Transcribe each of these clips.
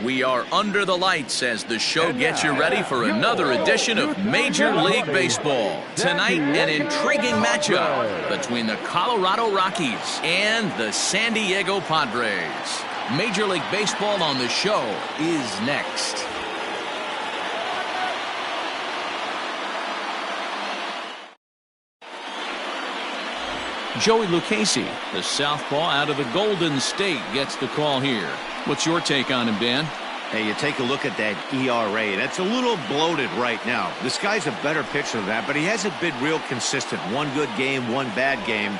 We are under the lights as the show gets you ready for another edition of Major League Baseball. Tonight, an intriguing matchup between the Colorado Rockies and the San Diego Padres. Major League Baseball on the show is next. Joey Lucchesi, the southpaw out of the Golden State, gets the call here. What's your take on him, Dan? Hey, you take a look at that ERA. That's a little bloated right now. This guy's a better pitcher than that, but he hasn't been real consistent. One good game, one bad game.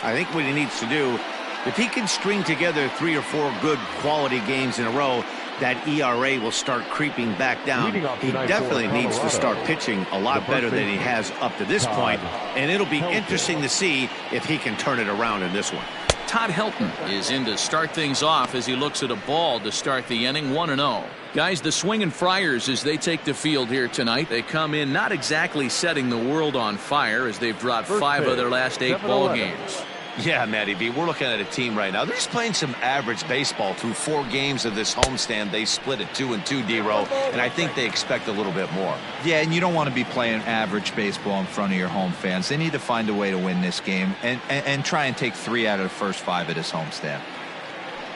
I think what he needs to do, if he can string together 3 or 4 good quality games in a row, that ERA will start creeping back down. He definitely needs to start pitching a lot better than he has up to this point, and it'll be interesting to see if he can turn it around in this one. Todd Helton is in to start things off as he looks at a ball to start the inning, 1-0. Guys, the Swingin' Friars, as they take the field here tonight, they come in not exactly setting the world on fire as they've dropped 5 of their last 8 ball games. Yeah, Matty B, we're looking at a team right now. They're just playing some average baseball through 4 games of this homestand. They split at 2-2, D-Row, and I think they expect a little bit more. Yeah, and you don't want to be playing average baseball in front of your home fans. They need to find a way to win this game and try and take 3 out of the first 5 of this homestand.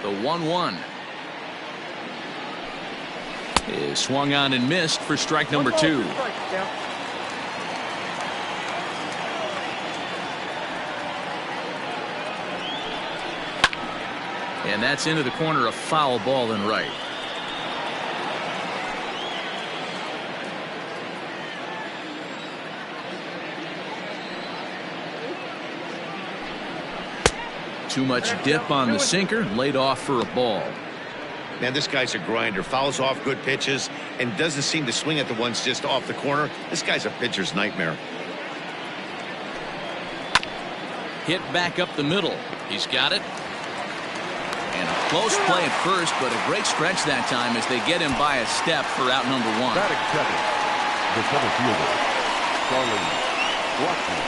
The 1-1 is swung on and missed for strike number 2. And that's into the corner, a foul ball and right. Too much dip on the sinker, laid off for a ball. Man, this guy's a grinder. Fouls off good pitches and doesn't seem to swing at the ones just off the corner. This guy's a pitcher's nightmare. Hit back up the middle. He's got it. And a close play at first, but a great stretch that time as they get him by a step for out number 1. Batting second, the center fielder, Blackman.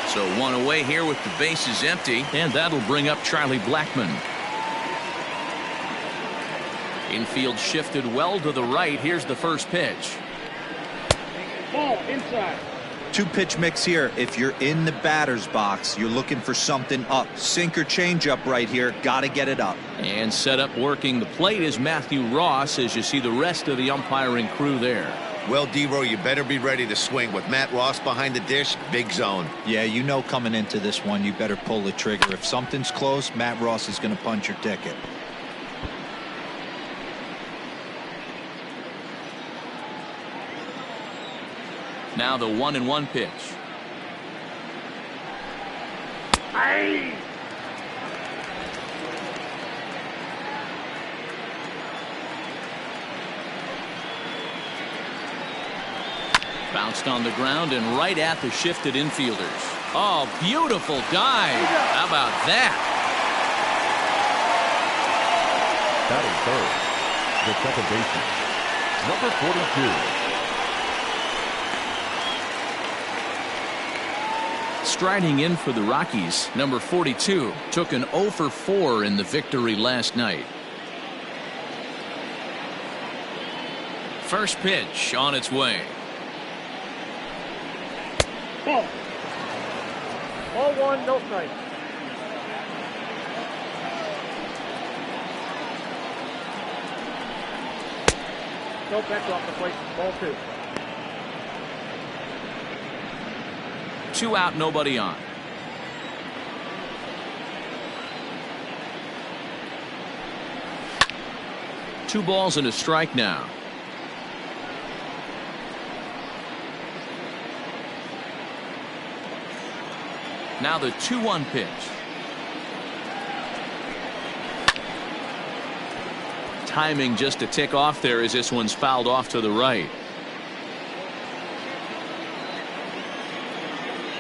So 1 away here with the bases empty, and that'll bring up Charlie Blackman. Infield shifted well to the right. Here's the first pitch. Ball inside. 2-pitch mix here. If you're in the batter's box, you're looking for something up. Sinker changeup right here. Got to get it up. And set up working the plate is Matthew Ross as you see the rest of the umpiring crew there. Well, D-Row, you better be ready to swing. With Matt Ross behind the dish, big zone. Yeah, you know coming into this one, you better pull the trigger. If something's close, Matt Ross is going to punch your ticket. Now the 1-1 pitch. Aye. Bounced on the ground and right at the shifted infielders. Oh, beautiful dive. How about that? Batting third, the second baseman, number 42. Striding in for the Rockies, number 42 took an 0 for 4 in the victory last night. First pitch on its way. Ball. Ball 1, no strike. No pitch off the plate. Ball 2. 2 out, nobody on. Two balls and a strike now. Now the 2-1 pitch. Timing just a tick off there as this one's fouled off to the right.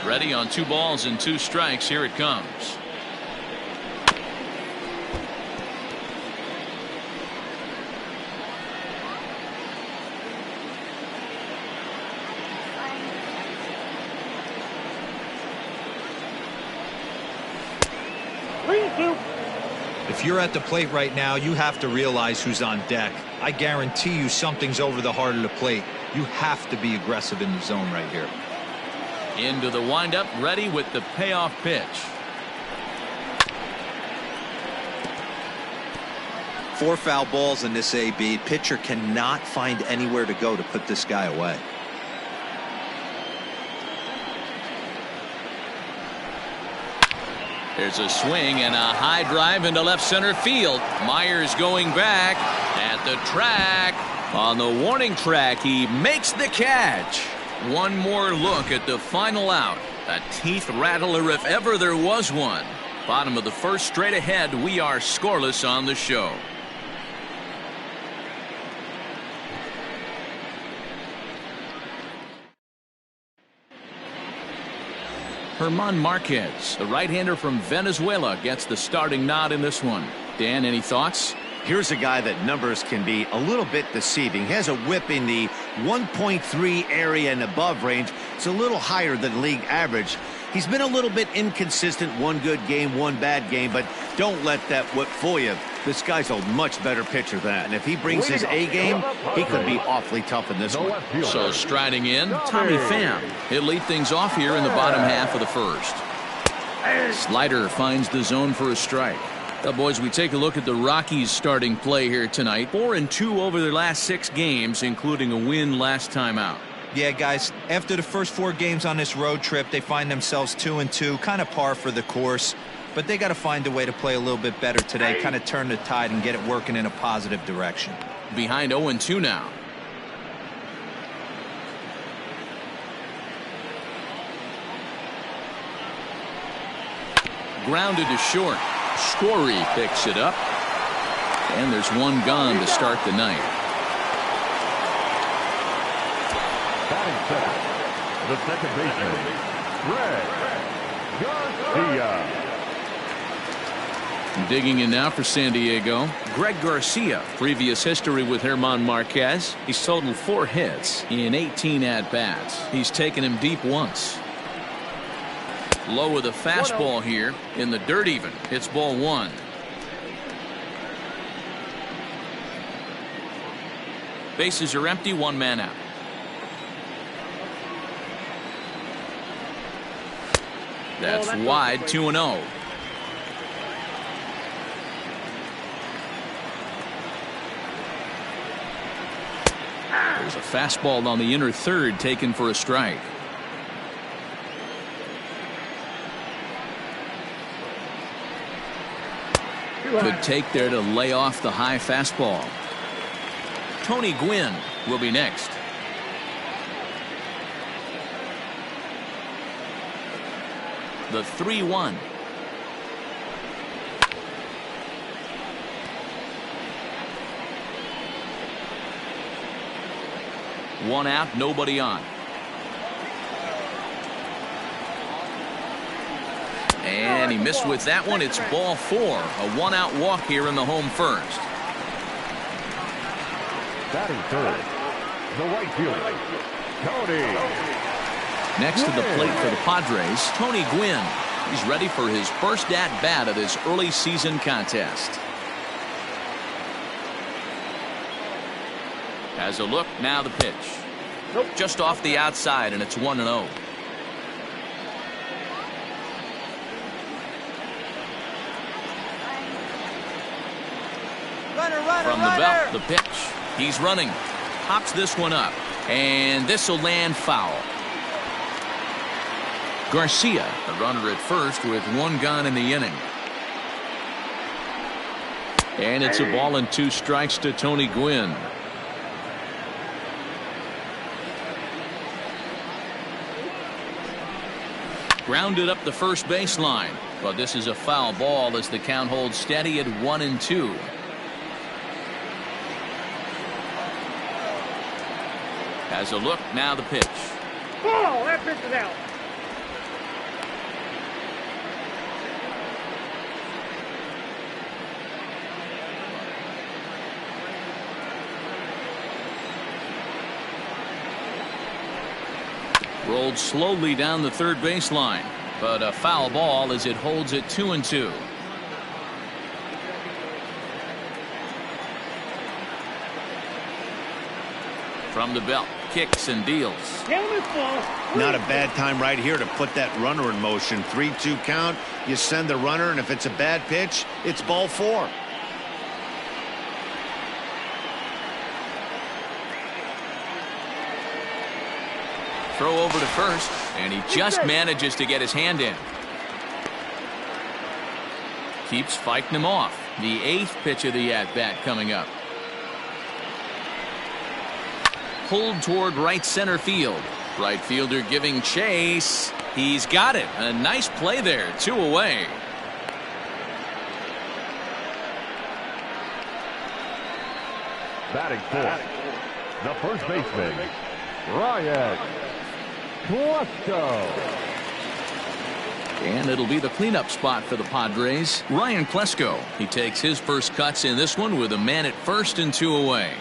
Ready on 2 balls and 2 strikes. Here it comes. If you're at the plate right now, you have to realize who's on deck. I guarantee you something's over the heart of the plate. You have to be aggressive in the zone right here. Into the windup, ready with the payoff pitch. 4 foul balls in this AB. Pitcher cannot find anywhere to go to put this guy away. There's a swing and a high drive into left center field. Myers going back at the track. On the warning track, he makes the catch. One more look at the final out. A teeth rattler if ever there was one. Bottom of the first, straight ahead. We are scoreless on the show. Hermann Marquez, the right-hander from Venezuela, gets the starting nod in this one. Dan, any thoughts? Here's a guy that numbers can be a little bit deceiving. He has a whip in the 1.3 area and above range. It's a little higher than league average. He's been a little bit inconsistent. One good game, one bad game, but don't let that whip fool you. This guy's a much better pitcher than that. And if he brings his A game, he could be awfully tough in this one. So striding in, Tommy Pham. He'll lead things off here in the bottom half of the first. Slider finds the zone for a strike. Well, boys, we take a look at the Rockies starting play here tonight. 4-2 over their last 6 games, including a win last time out. Yeah, guys, after the first 4 games on this road trip, they find themselves 2-2, kind of par for the course. But they got to find a way to play a little bit better today, kind of turn the tide and get it working in a positive direction. Behind 0-2 now. Grounded to short. Scory picks it up. And there's one gone to start the night. Batting second, the second baseman, Garcia. Digging in now for San Diego, Greg Garcia. Previous history with Hermann Marquez. He's totaled 4 hits in 18 at-bats. He's taken him deep once. Low with a fastball here in the dirt even. It's ball 1. Bases are empty, 1 man out. That's wide, 2-0. There's a fastball on the inner third taken for a strike. Good take there to lay off the high fastball. Tony Gwynn will be next. The 3-1. One out, nobody on. And he missed with that one. It's ball 4. A 1-out walk here in the home first. Batting third, the right fielder, Tony. Next to the plate for the Padres, Tony Gwynn. He's ready for his first at-bat of this early season contest. Has a look, now the pitch. Just off the outside, and it's 1-0. From the belt, the pitch. He's running. Pops this one up. And this will land foul. Garcia, the runner at first with 1 gone in the inning. And it's a ball and 2 strikes to Tony Gwynn. Grounded up the first baseline. But this is a foul ball as the count holds steady at 1-2. Has a look, now the pitch. Ball, that pitch is out. Rolled slowly down the third baseline, but a foul ball as it holds it 2-2. From the belt, kicks and deals. Not a bad time right here to put that runner in motion. 3-2 count. You send the runner, and if it's a bad pitch, it's ball 4. Throw over to first, and he just manages to get his hand in. Keeps fighting him off. The 8th pitch of the at-bat coming up. Pulled toward right center field. Right fielder giving chase. He's got it. A nice play there. 2 away. Batting fourth, the first baseman, Ryan Klesko. And it'll be the cleanup spot for the Padres. Ryan Klesko. He takes his first cuts in this one with a man at first and 2 away.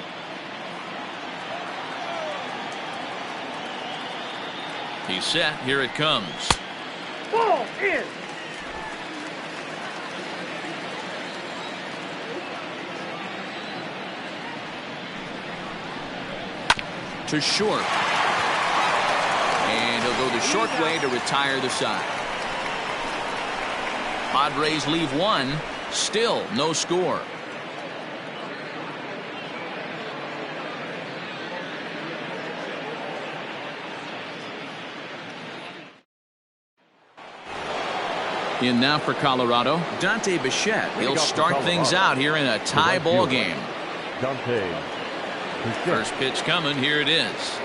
He's set. Here it comes. Ball in. To short. And he'll go the short way to retire the side. Padres leave 1. Still no score. In now for Colorado, Dante Bichette. He'll start things out here in a tie ball game. First pitch coming. Here it is.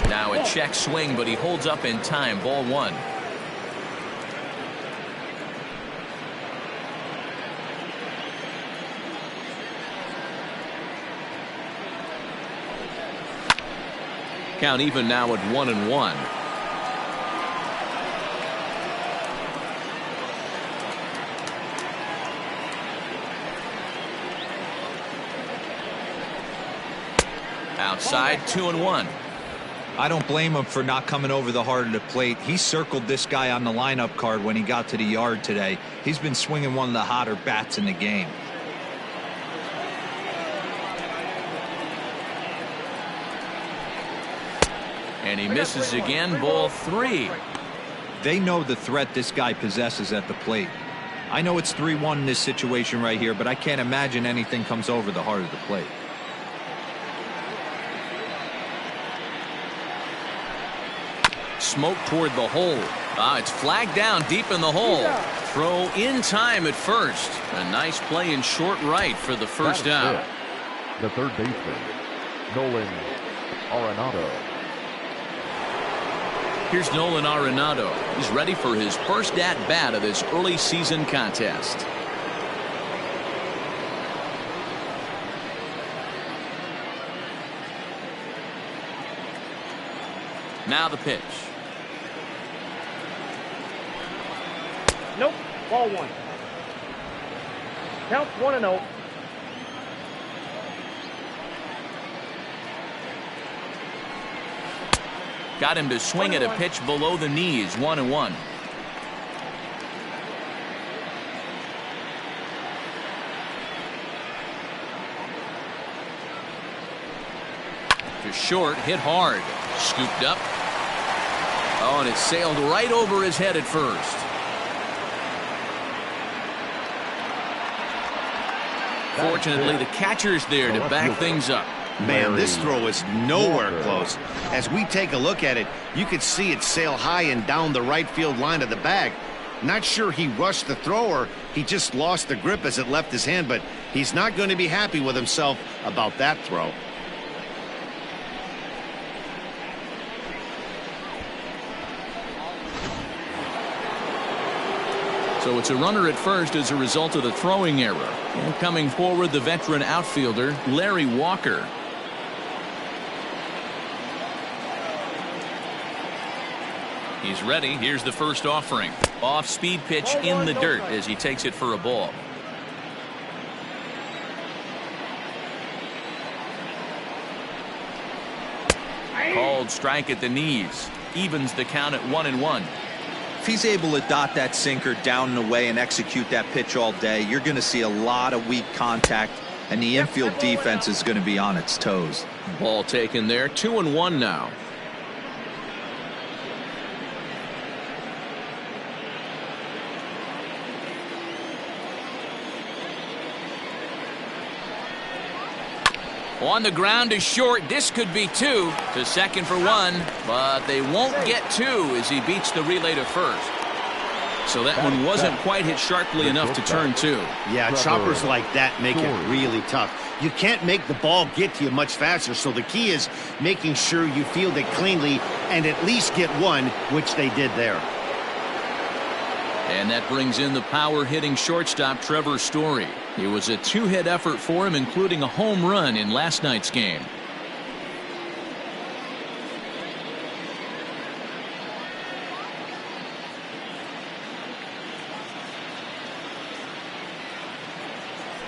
Now a check swing, but he holds up in time. Ball 1. Count even now at 1-1. Outside, 2-1. I don't blame him for not coming over the heart of the plate. He circled this guy on the lineup card when he got to the yard today. He's been swinging one of the hotter bats in the game. And he misses again. Ball 3. They know the threat this guy possesses at the plate. I know it's 3-1 in this situation right here, but I can't imagine anything comes over the heart of the plate. Smoke toward the hole. It's flagged down deep in the hole. Throw in time at first. A nice play in short right for the first out. The third baseman, Nolan Arenado. Here's Nolan Arenado. He's ready for his first at-bat of this early season contest. Now the pitch. Nope. Ball 1. Count 1-0. Got him to swing at a pitch below the knees. 1-1. To short, hit hard. Scooped up. Oh, and it sailed right over his head at first. Fortunately, the catcher's there to back things up. Man, this throw is nowhere close. As we take a look at it, you could see it sail high and down the right field line of the bag. Not sure he rushed the throw or he just lost the grip as it left his hand, but he's not going to be happy with himself about that throw. So it's a runner at first as a result of the throwing error. And coming forward, the veteran outfielder, Larry Walker. He's ready. Here's the first offering. Off-speed pitch in the dirt as he takes it for a ball. Called strike at the knees. Evens the count at 1-1. If he's able to dot that sinker down and away and execute that pitch all day, you're going to see a lot of weak contact and the infield defense is going to be on its toes. Ball taken there, 2-1 now. On the ground is short. This could be 2. To second for 1, but they won't get 2 as he beats the relay to first. So that one wasn't quite hit sharply enough to turn 2. Yeah, choppers like that make it really tough. You can't make the ball get to you much faster, so the key is making sure you field it cleanly and at least get 1, which they did there. And that brings in the power-hitting shortstop Trevor Story. It was a 2-hit effort for him, including a home run in last night's game.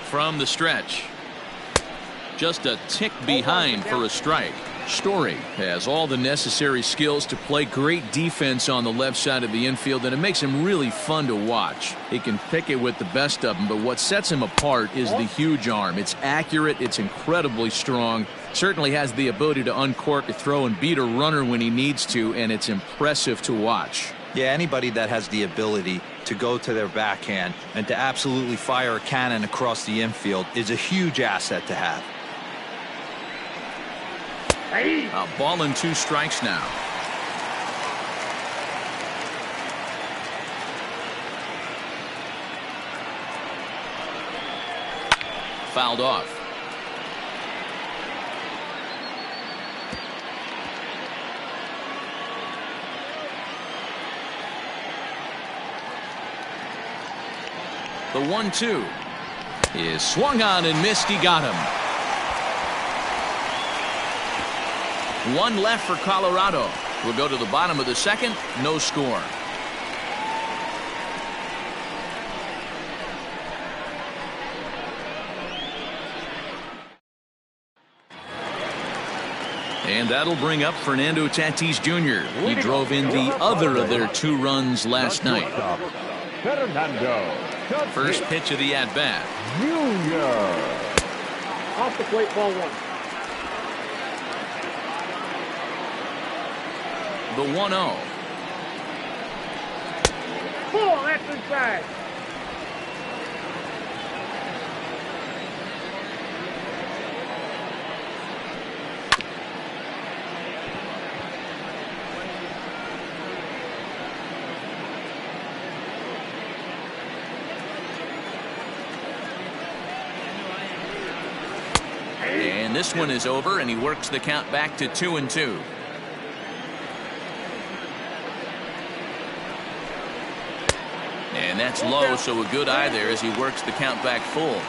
From the stretch. Just a tick behind for a strike. Story has all the necessary skills to play great defense on the left side of the infield, and it makes him really fun to watch. He can pick it with the best of them, but what sets him apart is the huge arm. It's accurate, it's incredibly strong, certainly has the ability to uncork a throw and beat a runner when he needs to, and it's impressive to watch. Yeah, anybody that has the ability to go to their backhand and to absolutely fire a cannon across the infield is a huge asset to have. A ball and 2 strikes now. Fouled off. The 1-2 is swung on and missed. He got him. 1 left for Colorado. We'll go to the bottom of the second. No score. And that'll bring up Fernando Tatis Jr. He drove in the other of their 2 runs last night. First pitch of the at-bat. Off the plate, ball 1. The 1-0. Ball, that's inside. And this one is over, and he works the count back to 2-2. And that's low, so a good eye there as he works the count back full.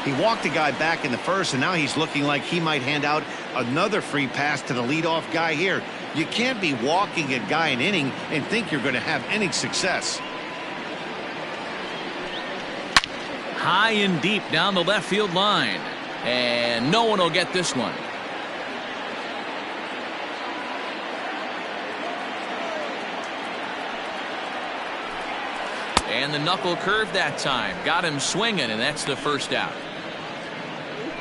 He walked the guy back in the first, and now he's looking like he might hand out another free pass to the leadoff guy here. You can't be walking a guy an inning and think you're going to have any success. High and deep down the left field line. And no one will get this one. And the knuckle curve that time. Got him swinging, and that's the first out.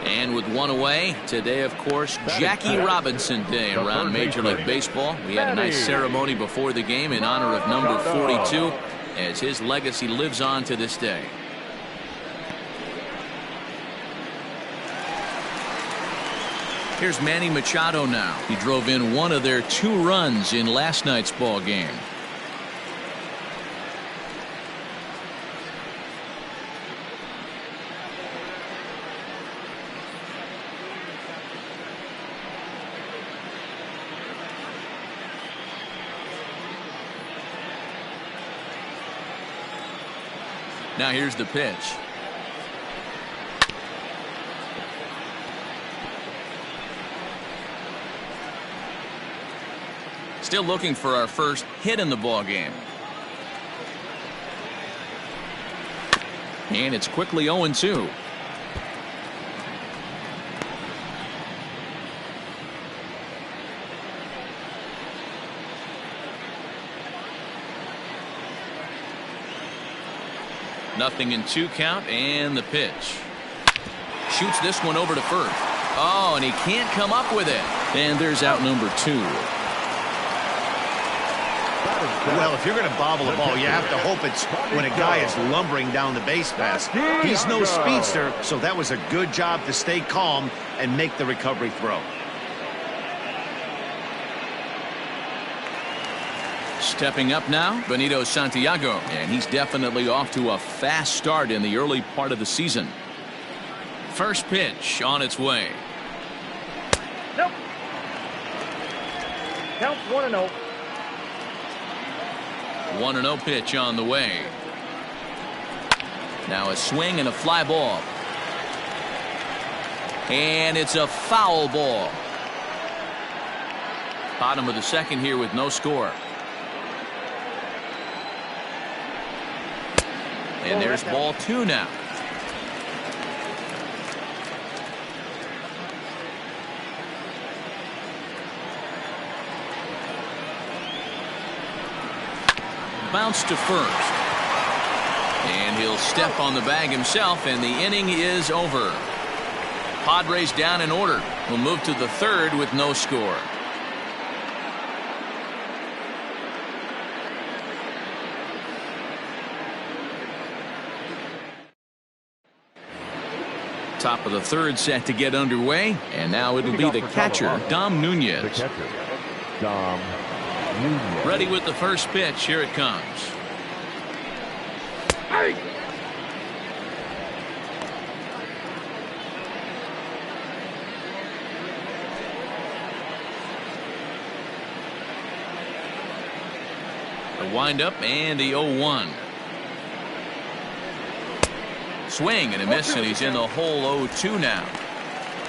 And with 1 away, today, of course, Jackie Robinson Day around Major League Baseball. We had a nice ceremony before the game in honor of number 42, as his legacy lives on to this day. Here's Manny Machado now. He drove in 1 of their 2 runs in last night's ball game. Now here's the pitch. Still looking for our first hit in the ball game. And it's quickly 0-2. Nothing in 2 count, and the pitch. Shoots this one over to first. Oh, and he can't come up with it. And there's out number 2. Well, if you're going to bobble a ball, you have to hope it's when a guy is lumbering down the base pass. He's no speedster, so that was a good job to stay calm and make the recovery throw. Stepping up now, Benito Santiago, and he's definitely off to a fast start in the early part of the season. First pitch on its way. Nope. Count 1-0. 1-0 pitch on the way. Now a swing and a fly ball. And it's a foul ball. Bottom of the second here with no score. And there's ball 2 now. Bounce to first. And he'll step on the bag himself, and the inning is over. Padres down in order. Will move to the third with no score. Top of the third set to get underway, and now it'll be the catcher, Dom Nunez. The catcher, Dom Nunez. Ready with the first pitch. Here it comes. Hey! The windup and the 0-1. Swing and a miss, and he's in the hole 0-2 now.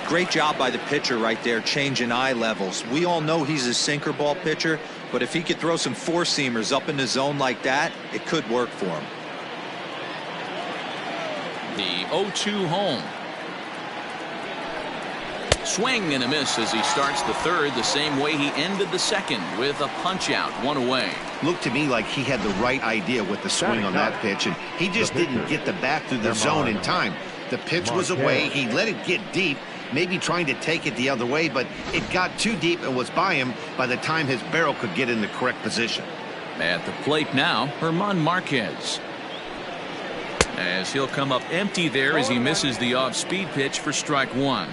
Great job by the pitcher right there, changing eye levels. We all know he's a sinker ball pitcher, but if he could throw some four-seamers up in the zone like that, it could work for him. The 0-2 home. Swing and a miss as he starts the third the same way he ended the second, with a punch out, 1 away. Looked to me like he had the right idea with the swing on that pitch, and he just didn't get the bat through the zone in time. The pitch was away. He let it get deep, maybe trying to take it the other way, but it got too deep and was by him by the time his barrel could get in the correct position. At the plate now, Hermann Marquez. As he'll come up empty there as he misses the off-speed pitch for strike 1.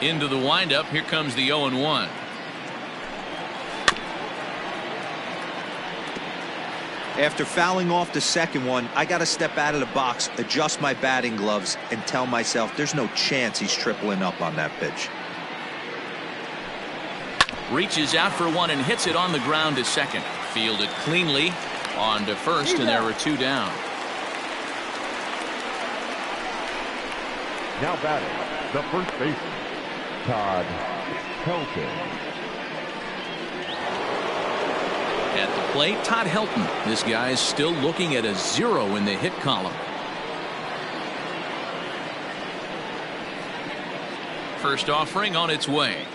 Into the windup. Here comes the 0-1. After fouling off the second one, I got to step out of the box, adjust my batting gloves, and tell myself there's no chance he's tripling up on that pitch. Reaches out for one and hits it on the ground to second. Fielded cleanly on to first, and there are 2 down. Now batting, the first baseman, Todd Helton. At the plate, Todd Helton. This guy is still looking at a 0 in the hit column. First offering on its way.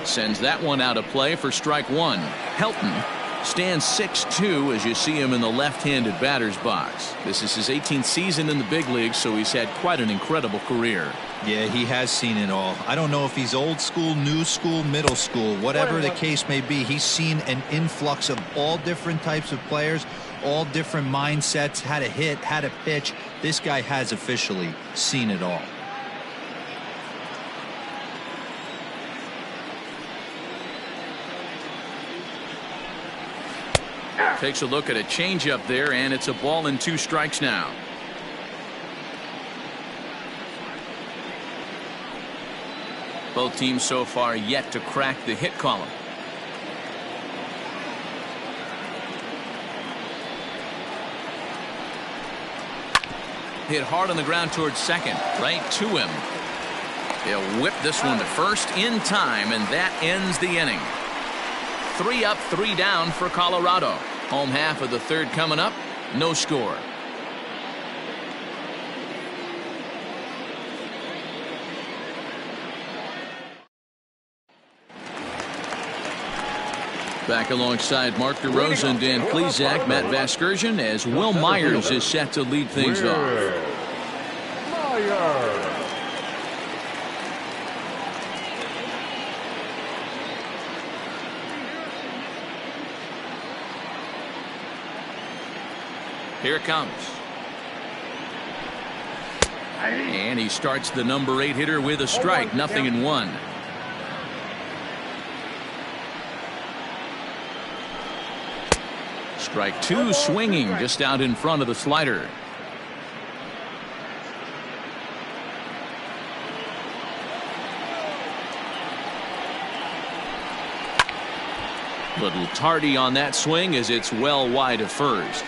Sends that one out of play for strike 1. Helton stands 6'2" as you see him in the left-handed batter's box. This is his 18th season in the big leagues, so he's had quite an incredible career. Yeah, he has seen it all. I don't know if he's old school, new school, middle school, whatever the case may be. He's seen an influx of all different types of players, all different mindsets, how to hit, how to pitch. This guy has officially seen it all. Takes a look at a changeup there, and it's a ball and 2 strikes now. Both teams so far yet to crack the hit column. Hit hard on the ground towards second, right to him. He'll whip this one to first in time, and that ends the inning. 3 up, 3 down for Colorado. Home half of the third coming up. No score. Back alongside Mark DeRosa, Dan Plesac, Matt Vasgersian, as Will Myers is set to lead things off. Here it comes. And he starts the number 8 hitter with a strike, 0-1. Strike 2 swinging just out in front of the slider. Little tardy on that swing as it's well wide of first.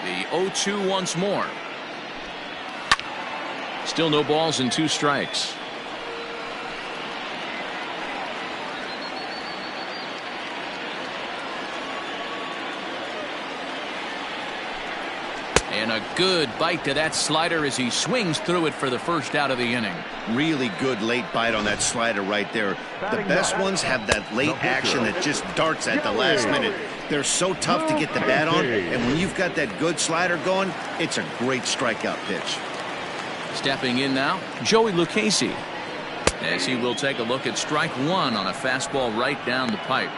The 0-2 once more. Still no balls and 2 strikes. And a good bite to that slider as he swings through it for the first out of the inning. Really good late bite on that slider right there. The best ones have that late action that just darts at the last minute. They're so tough to get the bat on, and when you've got that good slider going, it's a great strikeout pitch. Stepping in now, Joey Lucchesi, as he will take a look at strike 1 on a fastball right down the pipe.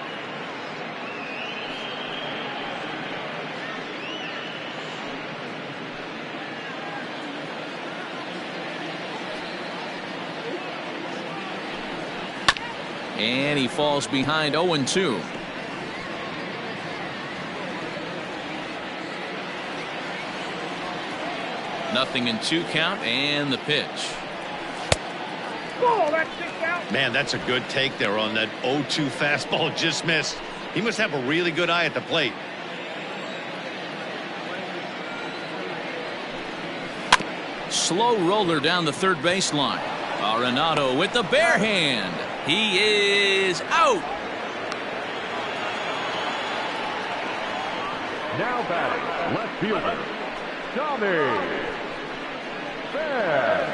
And he falls behind 0-2. Nothing in 2 count and the pitch. Man, that's a good take there on that 0-2 fastball. Just missed. He must have a really good eye at the plate. Slow roller down the third baseline. Arenado with the bare hand. He is out. Now batting, left fielder, Tommy Pham.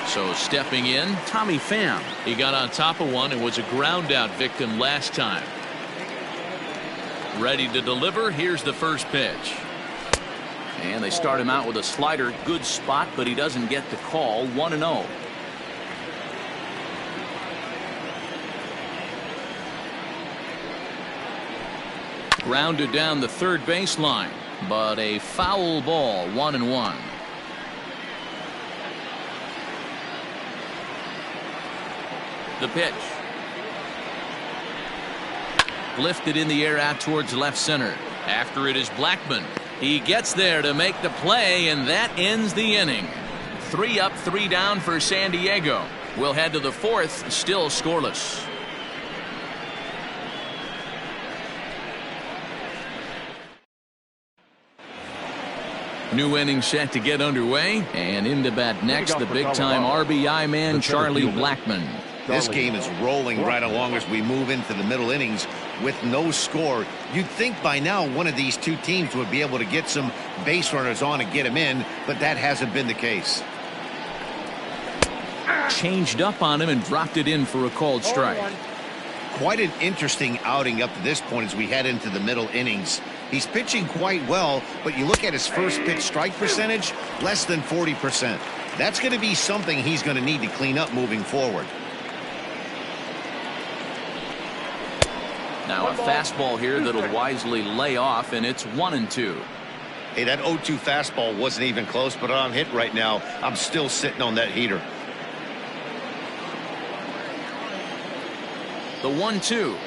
So stepping in, Tommy Pham. He got on top of one and was a ground out victim last time. Ready to deliver. Here's the first pitch. And they start him out with a slider. Good spot, but he doesn't get the call. 1-0. Grounded down the third baseline, but a foul ball. 1-1. The pitch. Lifted in the air out towards left center. After it is Blackman. He gets there to make the play, and that ends the inning. 3 up, 3 down for San Diego. We'll head to the 4th, still scoreless. New inning set to get underway, and into bat next, the big-time RBI man, Charlie Blackman. This game is rolling right along as we move into the middle innings with no score. You'd think by now one of these two teams would be able to get some base runners on and get them in, but that hasn't been the case. Changed up on him and dropped it in for a called strike. Quite an interesting outing up to this point as we head into the middle innings. He's pitching quite well, but you look at his first pitch strike percentage, less than 40%. That's going to be something he's going to need to clean up moving forward. Now a fastball here that'll wisely lay off, and it's 1-2. Hey, that 0-2 fastball wasn't even close, but on hit right now, I'm still sitting on that heater. The 1-2.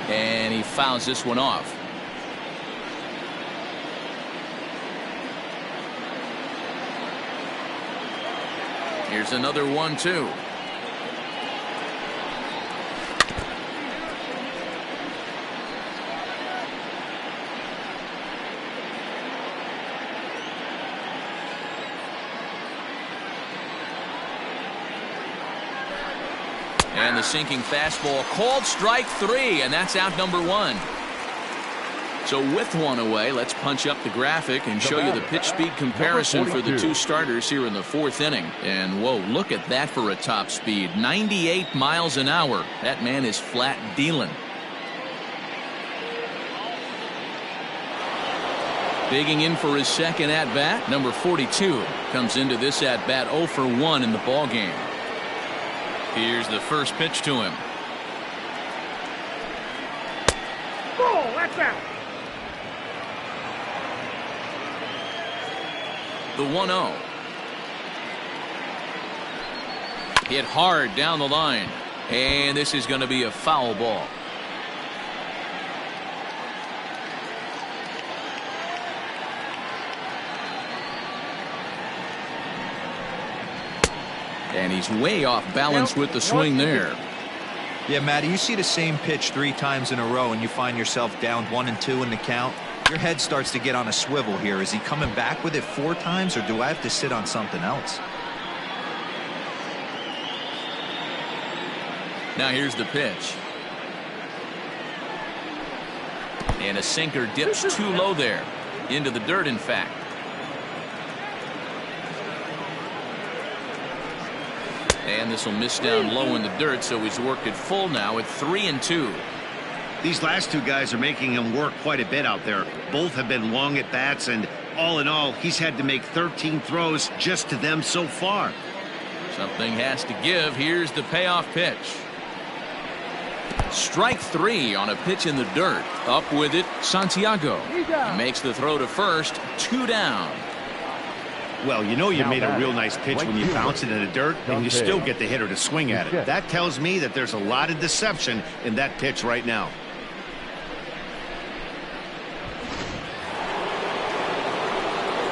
And he fouls this one off. Here's another 1-2. And the sinking fastball called strike 3, and that's out number 1. So with one away, let's punch up the graphic and show you the pitch speed comparison for the two starters here in the 4th inning. And whoa, look at that for a top speed. 98 miles an hour. That man is flat dealing. Digging in for his second at-bat, number 42 comes into this at-bat 0 for 1 in the ballgame. Here's the first pitch to him. Ball, that's out. The 1-0. Hit hard down the line. And this is going to be a foul ball. And he's way off balance with the swing there. Yeah, Matty, you see the same pitch 3 times in a row and you find yourself down 1-2 in the count. Your head starts to get on a swivel here. Is he coming back with it 4 times, or do I have to sit on something else? Now here's the pitch. And a sinker dips too low there. Into the dirt, in fact. And this will miss down low in the dirt, so he's worked it full now at 3-2. These last 2 guys are making him work quite a bit out there. Both have been long at bats, and all in all, he's had to make 13 throws just to them so far. Something has to give. Here's the payoff pitch. Strike 3 on a pitch in the dirt. Up with it, Santiago. He makes the throw to first. 2 down. Well, you know you made a real nice pitch when you bounce it in the dirt and you still get the hitter to swing at it. That tells me that there's a lot of deception in that pitch right now.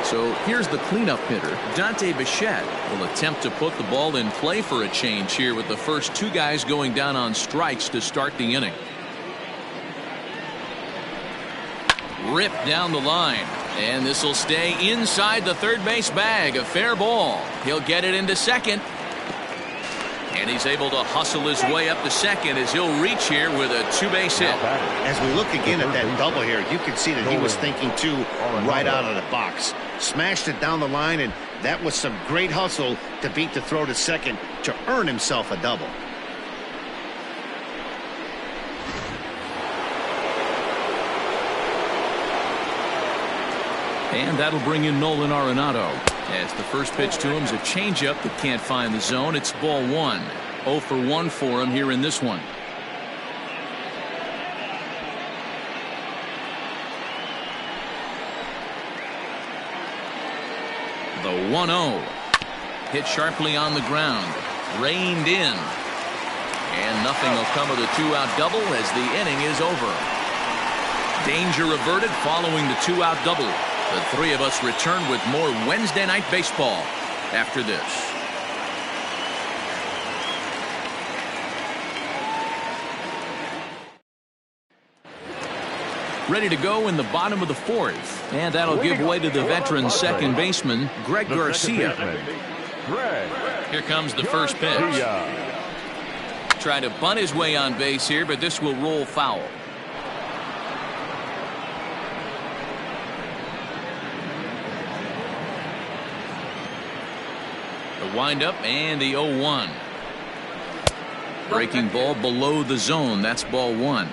So here's the cleanup hitter. Dante Bichette will attempt to put the ball in play for a change here with the first 2 guys going down on strikes to start the inning. Ripped down the line. And this will stay inside the third base bag. A fair ball. He'll get it into second. And he's able to hustle his way up to second as he'll reach here with a 2-base hit. As we look again at that double here, you can see that he was thinking too right out of the box. Smashed it down the line, and that was some great hustle to beat the throw to second to earn himself a double. And that'll bring in Nolan Arenado. As the first pitch to him is a changeup that can't find the zone. It's ball 1. 0 for 1 for him here in this one. The 1-0. Hit sharply on the ground. Reined in. And nothing will come of the 2-out double as the inning is over. Danger averted following the 2-out double. The 3 of us return with more Wednesday Night Baseball after this. Ready to go in the bottom of the 4th. And that'll give way to the veteran second baseman, Greg Garcia. Here comes the first pitch. Try to bunt his way on base here, but this will roll foul. The windup and the 0-1. Breaking ball below the zone. That's ball 1.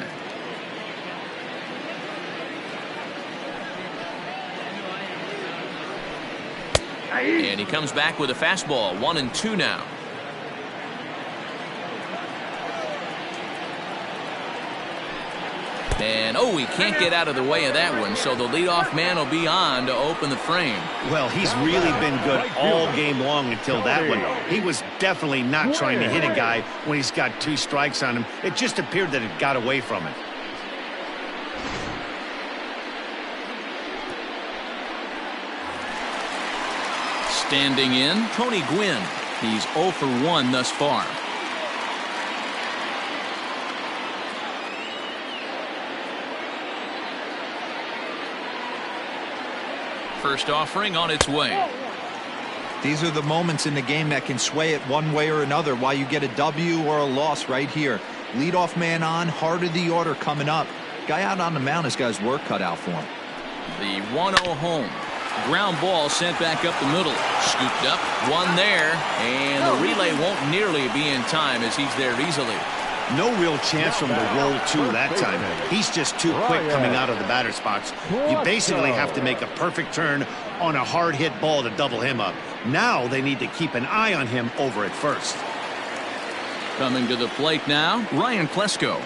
And he comes back with a fastball. 1-2 now. And, oh, he can't get out of the way of that one, so the leadoff man will be on to open the frame. Well, he's really been good all game long until that one. He was definitely not trying to hit a guy when he's got 2 strikes on him. It just appeared that it got away from him. Standing in, Tony Gwynn. He's 0 for 1 thus far. First offering on its way. These are the moments in the game that can sway it one way or another, why you get a W or a loss right here. Leadoff man on, heart of the order coming up. Guy out on the mound has got his work cut out for him. The 1-0 home. Ground ball sent back up the middle. Scooped up, one there, and the relay won't nearly be in time as he's there easily. No real chance from the roll two that time. He's just too quick coming out of the batter spots. You basically have to make a perfect turn on a hard hit ball to double him up. Now they need to keep an eye on him over at first. Coming to the plate now, Ryan Klesko.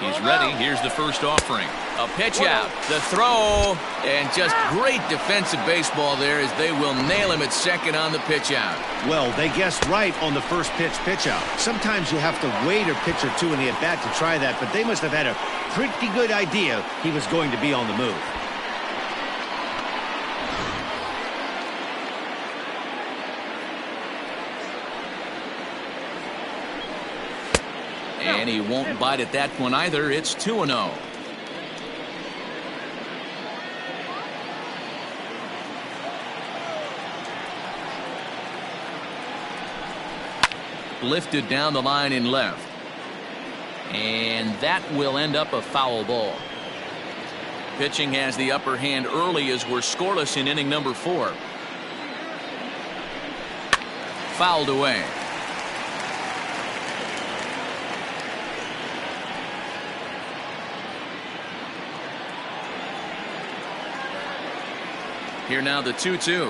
He's ready. Here's the first offering. A pitch out. The throw. And just great defensive baseball there as they will nail him at second on the pitch out. Well, they guessed right on the first pitch out. Sometimes you have to wait a pitch or two in the at-bat to try that, but they must have had a pretty good idea he was going to be on the move. And he won't bite at that one either. It's 2-0. Lifted down the line in left. And that will end up a foul ball. Pitching has the upper hand early as we're scoreless in inning number 4. Fouled away. Here now the 2-2.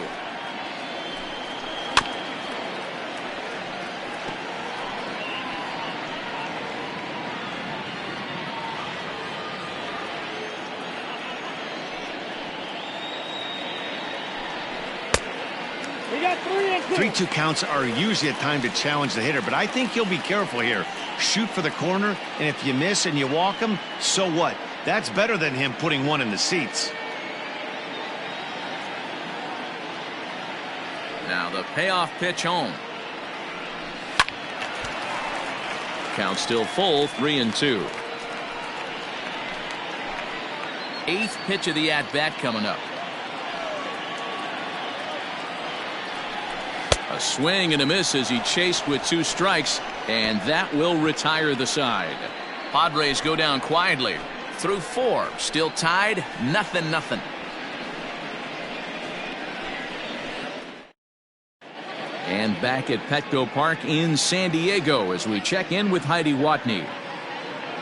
We got 3-2. 3-2 counts are usually a time to challenge the hitter, but I think you'll be careful here. Shoot for the corner, and if you miss and you walk him, so what? That's better than him putting one in the seats. Now the payoff pitch home. Count still full, 3-2. 8th pitch of the at-bat coming up. A swing and a miss as he chased with 2 strikes, and that will retire the side. Padres go down quietly. Through 4, still tied, 0-0. And back at Petco Park in San Diego as we check in with Heidi Watney.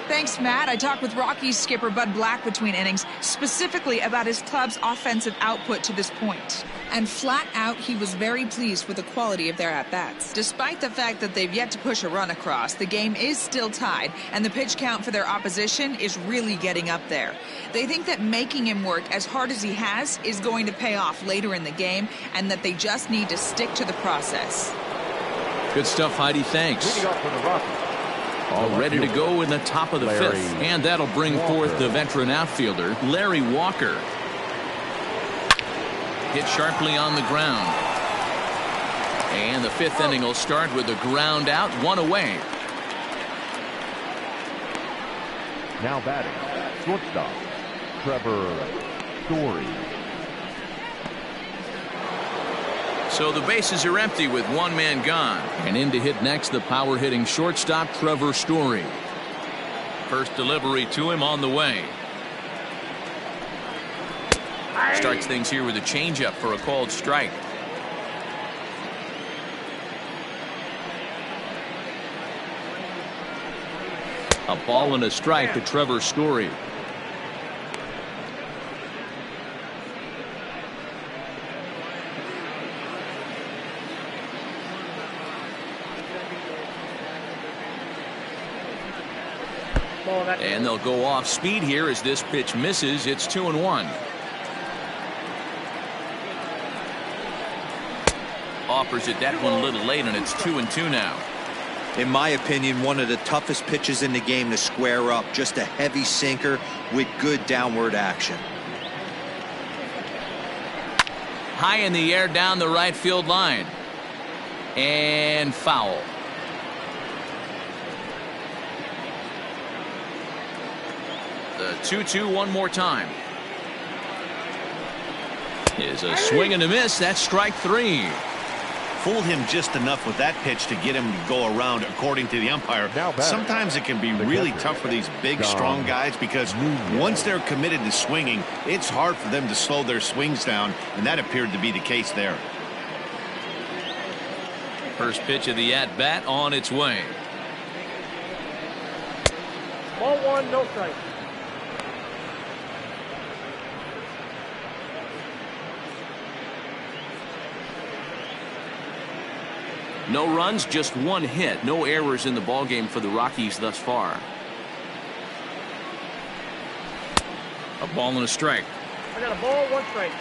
Thanks, Matt. I talked with Rockies skipper Bud Black between innings, specifically about his club's offensive output to this point. And flat out, he was very pleased with the quality of their at-bats. Despite the fact that they've yet to push a run across, the game is still tied, and the pitch count for their opposition is really getting up there. They think that making him work as hard as he has is going to pay off later in the game, and that they just need to stick to the process. Good stuff, Heidi. Thanks. Leading off for the Rockies. All ready to go in the top of the 5th. And that'll bring forth the veteran outfielder, Larry Walker. Hit sharply on the ground. And the 5th inning will start with a ground out, 1 away. Now batting, shortstop, Trevor Story. So the bases are empty with 1 man gone. And in to hit next, the power-hitting shortstop, Trevor Story. First delivery to him on the way. Starts things here with a changeup for a called strike. A ball and a strike to Trevor Story. And they'll go off speed here as this pitch misses. It's 2-1. Offers it that one a little late, and it's 2-2 now. In my opinion, one of the toughest pitches in the game to square up. Just a heavy sinker with good downward action. High in the air down the right field line. And foul. The The 2-2 one more time. Is a swing and a miss. That's strike 3. Fooled him just enough with that pitch to get him to go around, according to the umpire. Sometimes it can be really tough for these big, strong guys because once they're committed to swinging, it's hard for them to slow their swings down, and that appeared to be the case there. First pitch of the at-bat on its way. Ball 1, no strike. No runs, just 1 hit. No errors in the ballgame for the Rockies thus far. A ball and a strike. I got a ball, 1 strike.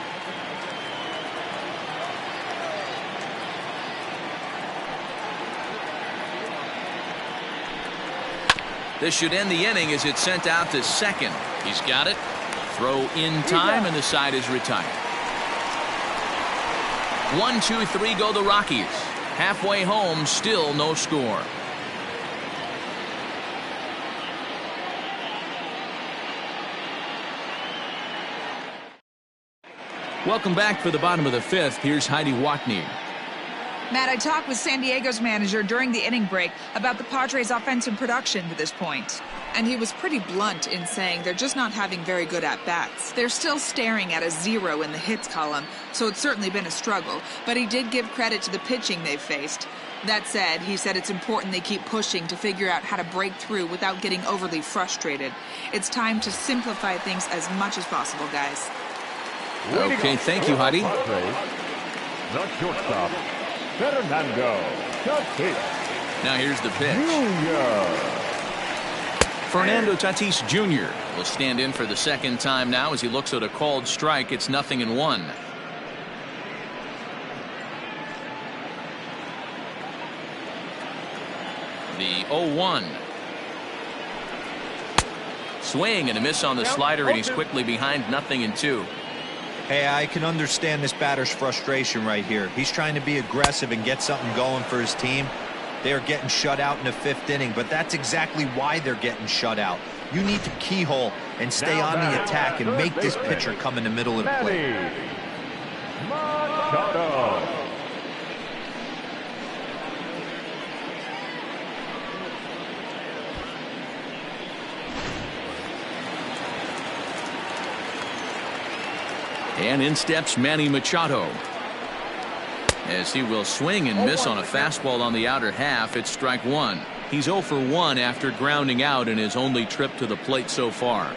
This should end the inning as it's sent out to second. He's got it. Throw in time, and the side is retired. 1, 2, 3 go the Rockies. Halfway home, still no score. Welcome back for the bottom of the 5th. Here's Heidi Watney. Matt, I talked with San Diego's manager during the inning break about the Padres' offensive production to this point. And he was pretty blunt in saying they're just not having very good at-bats. They're still staring at a 0 in the hits column, so it's certainly been a struggle. But he did give credit to the pitching they've faced. That said, he said it's important they keep pushing to figure out how to break through without getting overly frustrated. It's time to simplify things as much as possible, guys. Okay, thank you, Heidi. The shortstop, Fernando Tatis. Now here's the pitch. Jr. Fernando Tatis Jr. will stand in for the second time now as he looks at a called strike. It's 0-1. The 0-1. Swing and a miss on the slider, and he's quickly behind 0-2. Hey, I can understand this batter's frustration right here. He's trying to be aggressive and get something going for his team. They are getting shut out in the 5th inning, but that's exactly why they're getting shut out. You need to keyhole and stay on the attack and make this pitcher come in the middle of the plate. And in steps Manny Machado. As he will swing and miss on a fastball on the outer half. It's strike 1. He's 0 for 1 after grounding out in his only trip to the plate so far.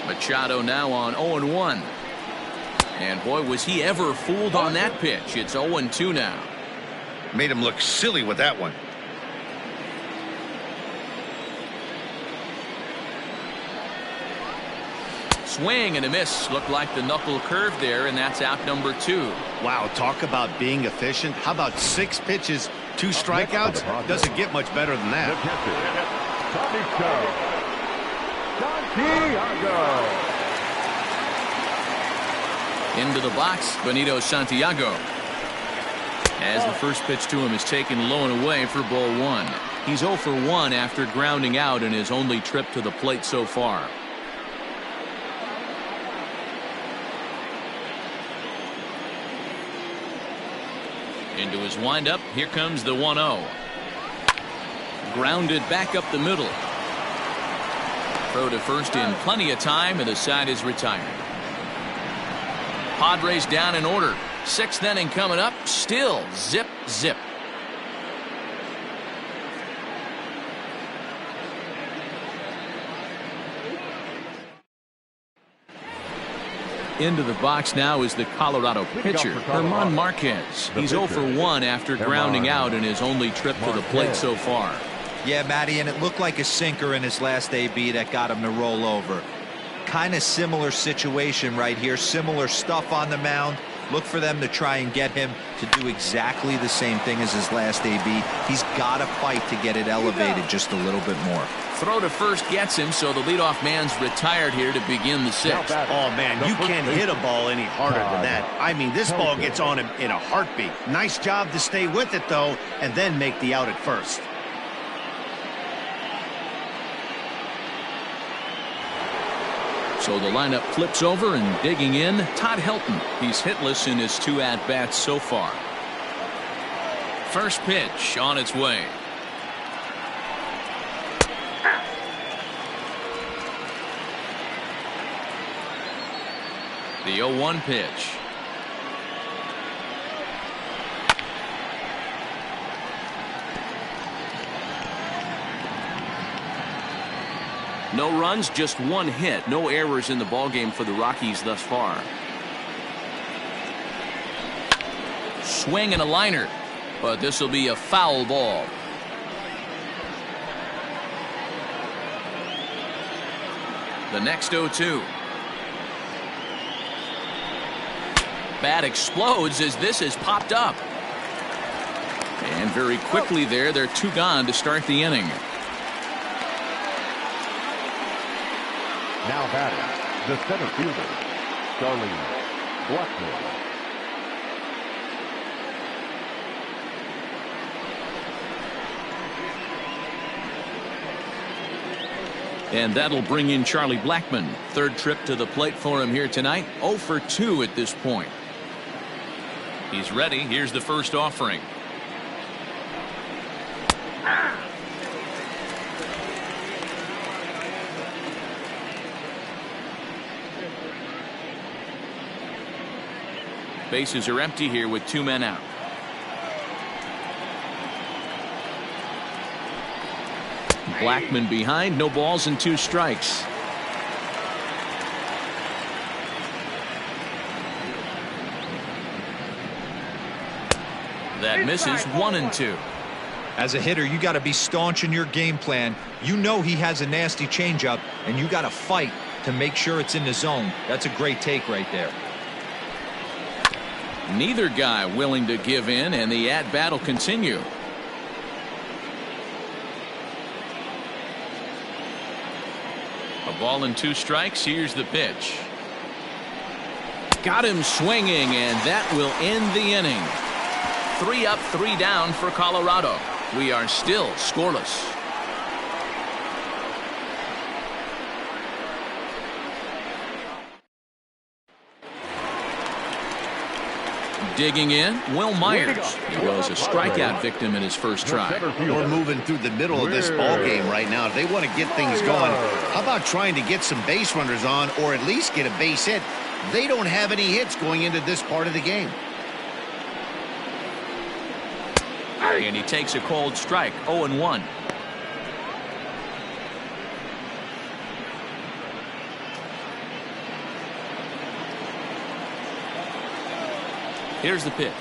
Machado now on 0-1. And boy, was he ever fooled on that pitch. It's 0-2 now. Made him look silly with that one. Swing and a miss. Looked like the knuckle curve there, and that's out number 2. Wow, talk about being efficient. How about 6 pitches, 2 strikeouts? Doesn't get much better than that. Into the box, Benito Santiago. As the first pitch to him is taken low and away for ball 1. He's 0 for 1 after grounding out in his only trip to the plate so far. Into his windup. Here comes the 1-0. Grounded back up the middle. Throw to first in plenty of time, and the side is retired. Padres down in order. 6th inning coming up. Still zip, zip. Into the box now is the Colorado pitcher, Hermann Marquez. He's 0 for 1 after grounding out in his only trip to the plate so far. Yeah, Matty, and it looked like a sinker in his last AB that got him to roll over. Kind of similar situation right here. Similar stuff on the mound. Look for them to try and get him to do exactly the same thing as his last AB. He's got to fight to get it elevated just a little bit more. Throw to first gets him, so the leadoff man's retired here to begin the 6th. Oh, man, you can't hit a ball any harder than that. I mean, this ball gets on him in a heartbeat. Nice job to stay with it, though, and then make the out at first. So the lineup flips over, and digging in, Todd Helton. He's hitless in his 2 at-bats so far. First pitch on its way. The 0-1 pitch. No runs, just 1 hit. No errors in the ballgame for the Rockies thus far. Swing and a liner, but this will be a foul ball. The next 0-2. Bat explodes as this is popped up. And very quickly they're 2 gone to start the inning. Now batting, the center fielder, Blackman. And that'll bring in Charlie Blackman. 3rd trip to the plate for him here tonight. 0 for 2 at this point. He's ready. Here's the first offering. Bases are empty here with 2 men out. Blackman behind, no balls and 2 strikes. That misses. 1-2. As a hitter, you got to be staunch in your game plan. You know he has a nasty changeup, and you got to fight to make sure it's in the zone. That's a great take right there. Neither guy willing to give in, and the at-bat will continue. A ball and 2 strikes. Here's the pitch. Got him swinging, and that will end the inning. 3 up, 3 down for Colorado. We are still scoreless. Digging in, Will Myers. He was a strikeout victim in his first try. We're moving through the middle of this ball game right now. If they want to get things going, how about trying to get some base runners on, or at least get a base hit? They don't have any hits going into this part of the game. And he takes a cold strike. 0-1. Here's the pitch.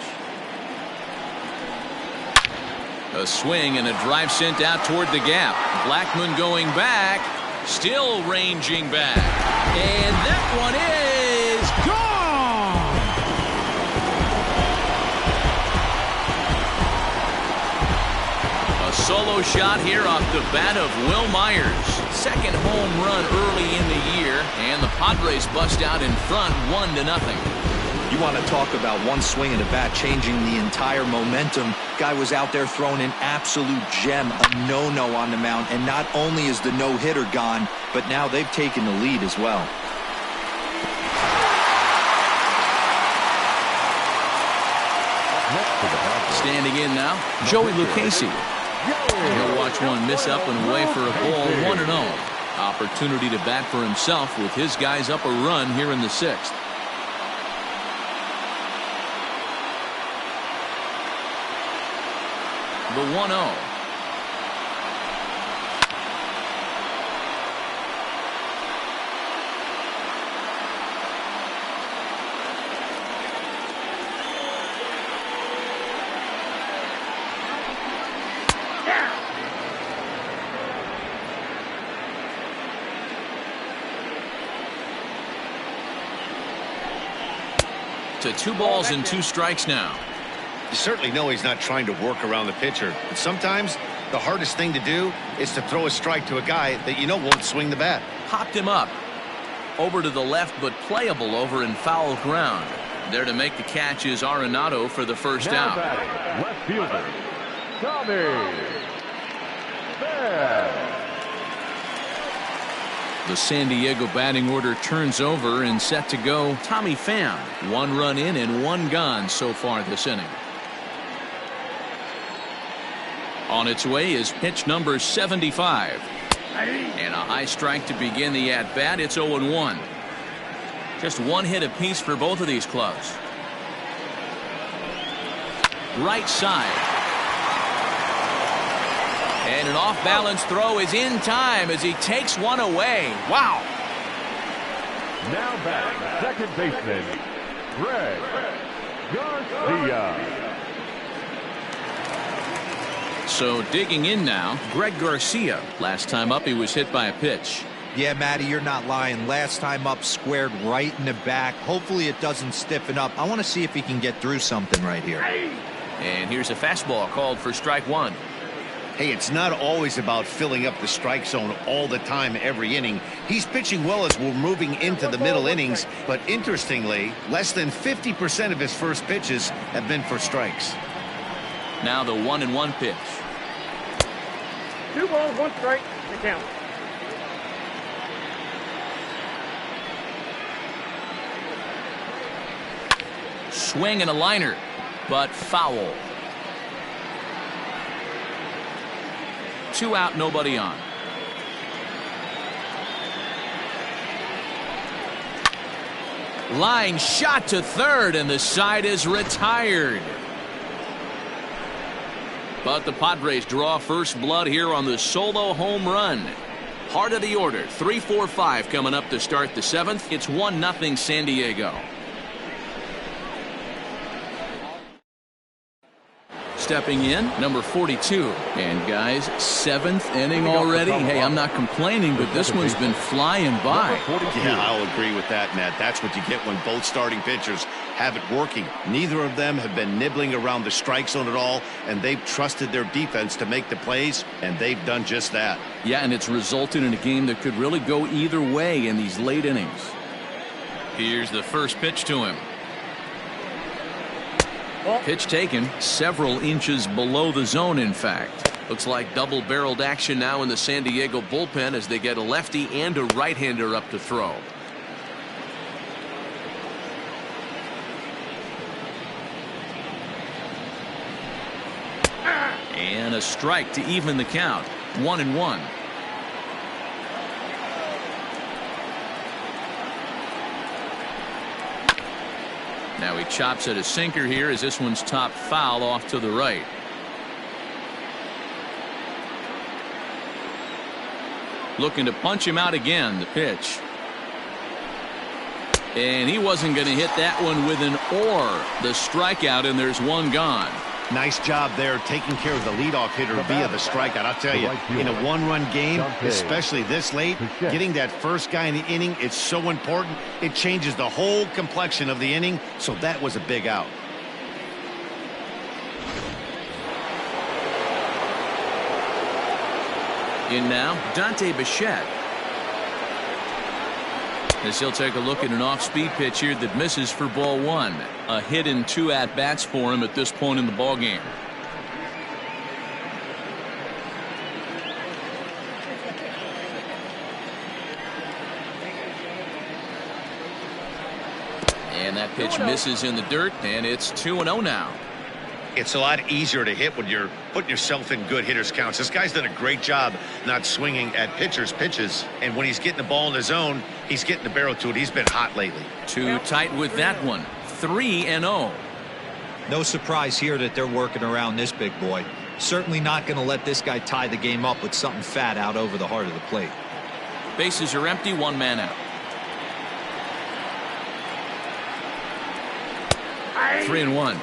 A swing and a drive sent out toward the gap. Blackman going back, still ranging back, and that one is gone. A solo shot here off the bat of Will Myers. 2nd home run early in the year, and the Padres bust out in front 1-0. You want to talk about one swing of the bat changing the entire momentum. Guy was out there throwing an absolute gem, a no-no on the mound, and not only is the no-hitter gone, but now they've taken the lead as well. Standing in now, Joey Lucchesi. He'll watch one miss up and away for a ball. 1-0. Opportunity to bat for himself with his guys up a run here in the 6th. The 1-0. To 2 balls and 2 strikes now. You certainly know he's not trying to work around the pitcher, but sometimes the hardest thing to do is to throw a strike to a guy that you know won't swing the bat. Popped him up. Over to the left, but playable over in foul ground. There to make the catch is Arenado for the first out. Left fielder, Tommy. The San Diego batting order turns over and set to go Tommy Pham. 1 run in and 1 gone so far this inning. On its way is pitch number 75. And a high strike to begin the at-bat. It's 0-1. Just 1 hit apiece for both of these clubs. Right side. And an off-balance throw is in time as he takes one away. Wow. Now back, second baseman, Greg Garcia. So digging in now, Greg Garcia. Last time up, he was hit by a pitch. Yeah, Matty, you're not lying. Last time up, squared right in the back. Hopefully it doesn't stiffen up. I want to see if he can get through something right here. And here's a fastball called for strike 1. Hey, it's not always about filling up the strike zone all the time every inning. He's pitching well as we're moving into the middle innings, but interestingly, less than 50% of his first pitches have been for strikes. Now the 1-1 pitch. 2 balls, 1 strike, the count. Swing and a liner, but foul. 2 out, nobody on. Line shot to third, and the side is retired. But the Padres draw first blood here on the solo home run. Heart of the order, 3-4-5 coming up to start the 7th. It's 1-0 San Diego. Stepping in, number 42. And guys, 7th inning already. Hey, I'm not complaining, but this one's been flying by. Yeah, I'll agree with that, Matt. That's what you get when both starting pitchers have it working. Neither of them have been nibbling around the strike zone at all, and they've trusted their defense to make the plays, and they've done just that. Yeah, and it's resulted in a game that could really go either way in these late innings. Here's the first pitch to him. Pitch taken several inches below the zone, in fact. Looks like double-barreled action now in the San Diego bullpen as they get a lefty and a right-hander up to throw. And a strike to even the count. 1-1. Now he chops at a sinker here as this one's top foul off to the right. Looking to punch him out again. The pitch. And he wasn't going to hit that one with an or. The strikeout, and there's one gone. Nice job there taking care of the leadoff hitter via the strikeout. I'll tell you, in a one-run game, especially this late, getting that first guy in the inning, it's so important. It changes the whole complexion of the inning, so that was a big out. In now, Dante Bichette. As he'll take a look at an off-speed pitch here that misses for ball 1. A hit in 2 at-bats for him at this point in the ballgame. And that pitch misses in the dirt, and it's 2-0 now. It's a lot easier to hit when you're putting yourself in good hitters counts. This guy's done a great job not swinging at pitchers' pitches. And when he's getting the ball in the zone, he's getting the barrel to it. He's been hot lately. Too tight with that one. 3-0. No surprise here that they're working around this big boy. Certainly not going to let this guy tie the game up with something fat out over the heart of the plate. Bases are empty, 1 man out. 3-1.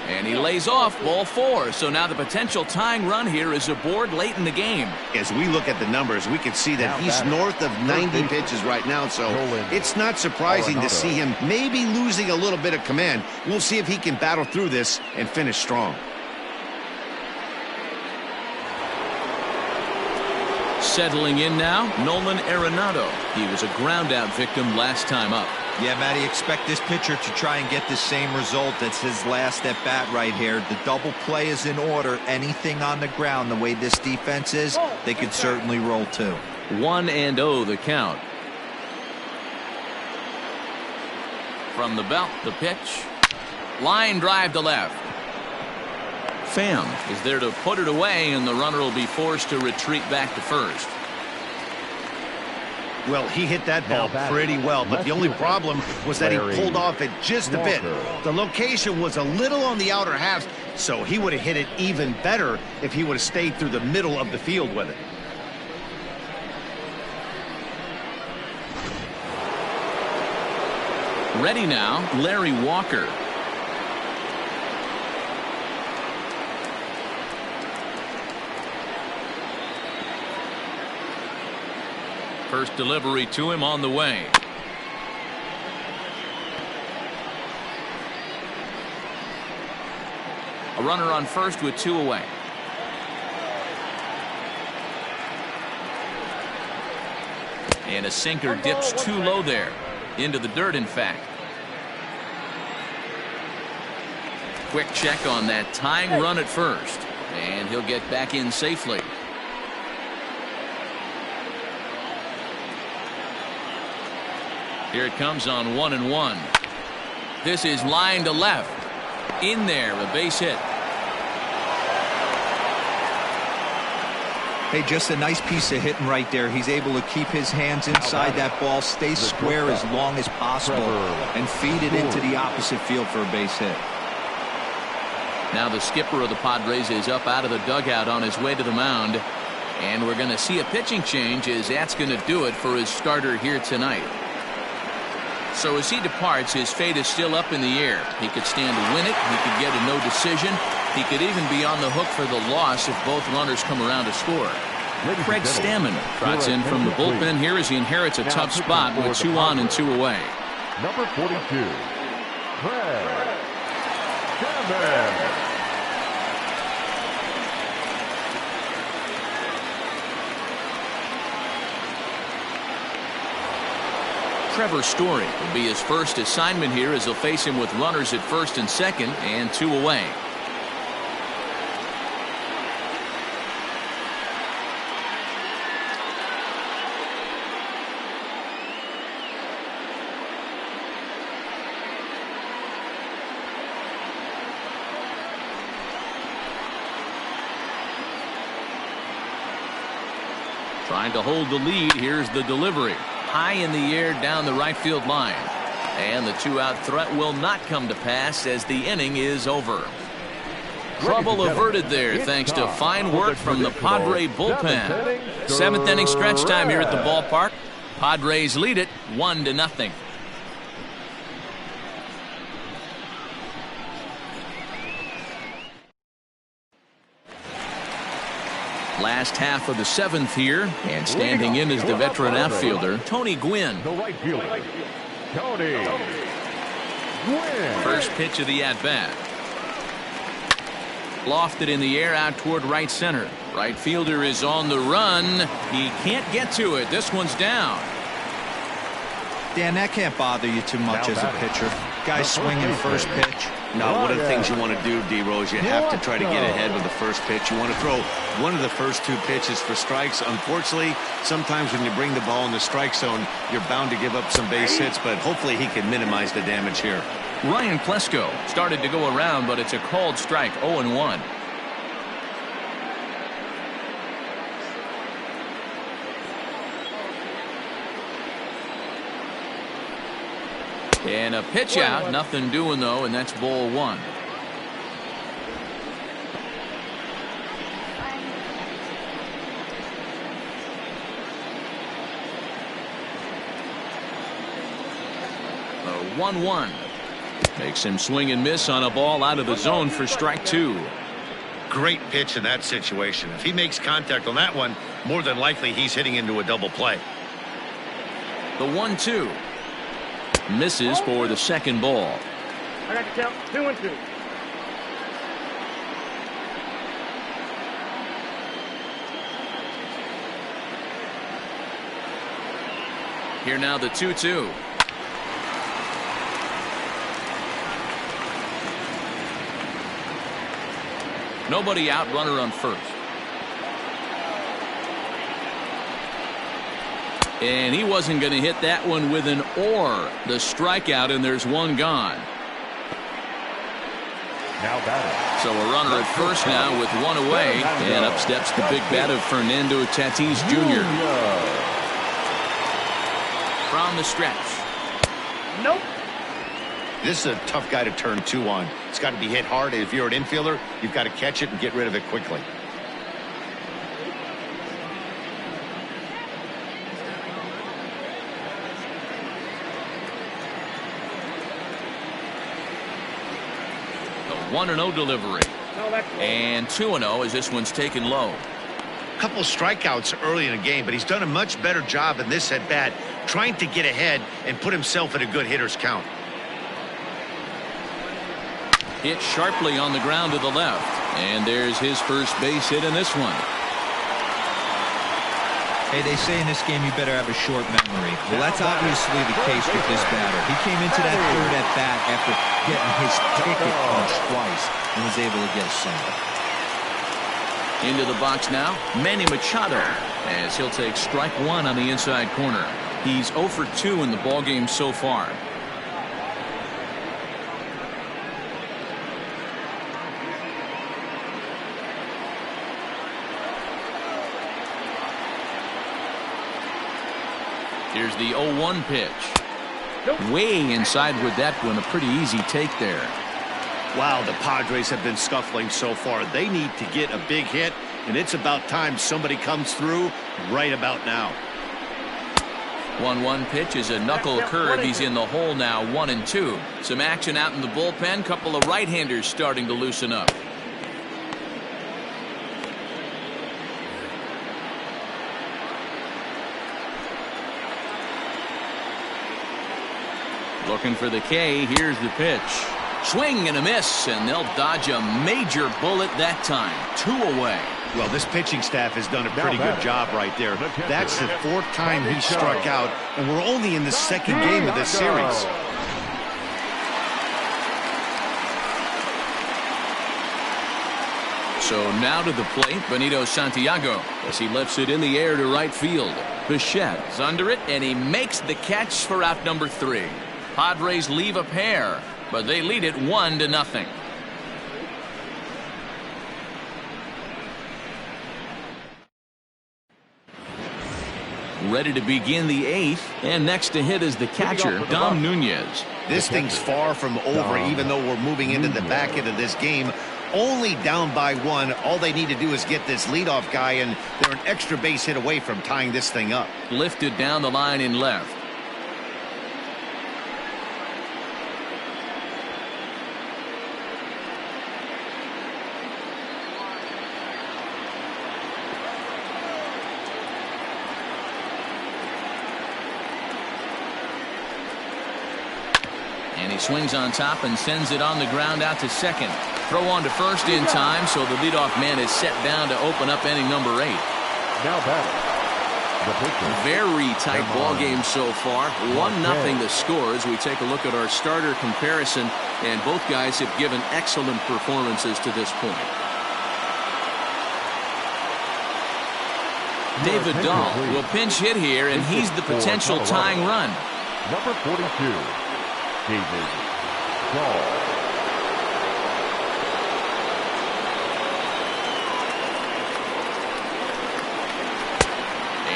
And he lays off ball 4. So now the potential tying run here is aboard late in the game. As we look at the numbers, we can see that he's north of 90 pitches right now. So it's not surprising to see him maybe losing a little bit of command. We'll see if he can battle through this and finish strong. Settling in now, Nolan Arenado. He was a ground out victim last time up. Yeah, Matty, expect this pitcher to try and get the same result as his last at bat right here. The double play is in order. Anything on the ground, the way this defense is, they could certainly roll too. 1-0 the count. From the belt, the pitch. Line drive to left. Pham is there to put it away, and the runner will be forced to retreat back to first. Well, he hit that ball pretty well, but the only problem was that he pulled off it just a bit. The location was a little on the outer half, so he would have hit it even better if he would have stayed through the middle of the field with it. Ready now, Larry Walker. First delivery to him on the way. A runner on first with 2 away. And a sinker dips too low there. Into the dirt, in fact. Quick check on that tying run at first. And he'll get back in safely. Here it comes on 1-1. This is line to left. In there, a base hit. Hey, just a nice piece of hitting right there. He's able to keep his hands inside that ball, stay square as long as possible, and feed it into the opposite field for a base hit. Now the skipper of the Padres is up out of the dugout on his way to the mound. And we're going to see a pitching change, as that's going to do it for his starter here tonight. So as he departs, his fate is still up in the air. He could stand to win it. He could get a no decision. He could even be on the hook for the loss if both runners come around to score. Craig Stammen trots in from the bullpen here as he inherits a tough spot with 2 on and 2 away. Number 42, Craig Stammen. Trevor Story will be his first assignment here as he'll face him with runners at first and second and 2 away. Trying to hold the lead. Here's the delivery. High in the air down the right field line. And the 2-out threat will not come to pass as the inning is over. Trouble averted there thanks to fine work from the Padre bullpen. 7th inning stretch time here at the ballpark. Padres lead it 1-0. Last half of the 7th here, and standing in is the veteran outfielder Tony Gwynn. The right fielder, Tony Gwynn. First pitch of the at-bat. Lofted in the air out toward right center. Right fielder is on the run. He can't get to it. This one's down. Dan, that can't bother you too much as a pitcher. Guy swinging first pitch. No, one of the things you want to do, D-Rose, you have to try to get ahead with the first pitch. You want to throw one of the first 2 pitches for strikes. Unfortunately, sometimes when you bring the ball in the strike zone, you're bound to give up some base hits, but hopefully he can minimize the damage here. Ryan Klesko started to go around, but it's a called strike, 0-1. And a pitch out, nothing doing though, and that's ball 1. A 1-1 makes him swing and miss on a ball out of the zone for strike 2. Great pitch in that situation. If he makes contact on that one, more than likely he's hitting into a double play. The 1-2. Misses for the second ball. I got to count 2-2. Here now the 2-2. Nobody out, runner on first. And he wasn't going to hit that one with an or. The strikeout, and there's one gone. Now batting. So a runner at first now with one away. And up steps the big bat of Fernando Tatis Jr. From the stretch. Nope. This is a tough guy to turn 2 on. It's got to be hit hard. If you're an infielder, you've got to catch it and get rid of it quickly. The 1-0 delivery. And 2-0 as this one's taken low. A couple of strikeouts early in the game, but he's done a much better job in this at bat, trying to get ahead and put himself in a good hitter's count. Hit sharply on the ground to the left. And there's his first base hit in this one. Hey, they say in this game you better have a short memory. Well, that's obviously the case with this batter. He came into that third at bat after getting his ticket punched twice and was able to get a single. Into the box now, Manny Machado, as he'll take strike one on the inside corner. He's 0 for 2 in the ballgame so far. Here's the 0-1 pitch. Way inside with that one. A pretty easy take there. Wow, the Padres have been scuffling so far. They need to get a big hit, and it's about time somebody comes through right about now. 1-1 pitch is a knuckle curve. He's in the hole now, 1-2. Some action out in the bullpen. Couple of right-handers starting to loosen up. Looking for the K. Here's the pitch. Swing and a miss, and they'll dodge a major bullet that time. 2 away. Well, this pitching staff has done a pretty good job right there. That's the 4th time he struck out, and we're only in the 2nd game of this series. So now to the plate, Benito Santiago, as he lifts it in the air to right field. Bichette's under it, and he makes the catch for out number 3. Padres leave a pair, but they lead it 1-0. Ready to begin the 8th, and next to hit is the catcher, Dom Nunez. This thing's far from over, even though we're moving into the back end of this game. Only down by 1. All they need to do is get this leadoff guy, and they're an extra base hit away from tying this thing up. Lifted down the line in left. And he swings on top and sends it on the ground out to second. Throw on to first in time, so the leadoff man is set down to open up inning number 8. Now batting, the pitcher. Very tight ball game so far. 1-0 the score as we take a look at our starter comparison, and both guys have given excellent performances to this point. David Dahl will pinch hit here, and he's the potential tying run. Number 42, David Dahl.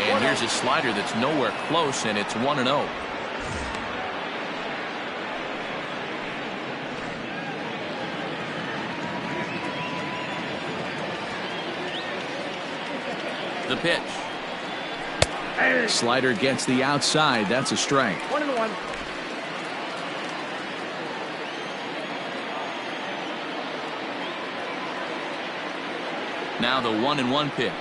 And here's a slider that's nowhere close, and it's 1-0. The pitch. Slider gets the outside. That's a strike. 1-1. Now the 1-1 pitch.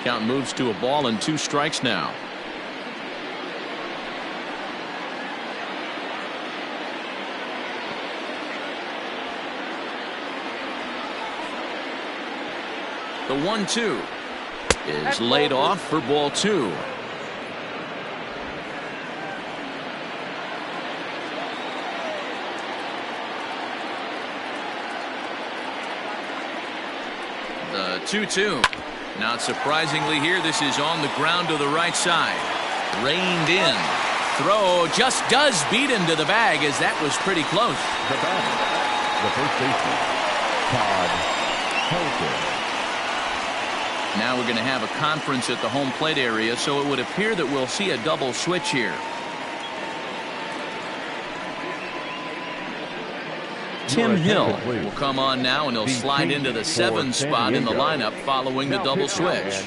Count moves to a ball and 2 strikes now. The 1-2 is laid off for ball 2. The 2-2. Not surprisingly here, this is on the ground to the right side. Reined in. Throw just does beat him to the bag, as that was pretty close. The batter, the first baseman, Todd Helton. Now we're going to have a conference at the home plate area, so it would appear that we'll see a double switch here. Tim Hill will come on now, and he'll slide into the 7 spot in the lineup following the double switch.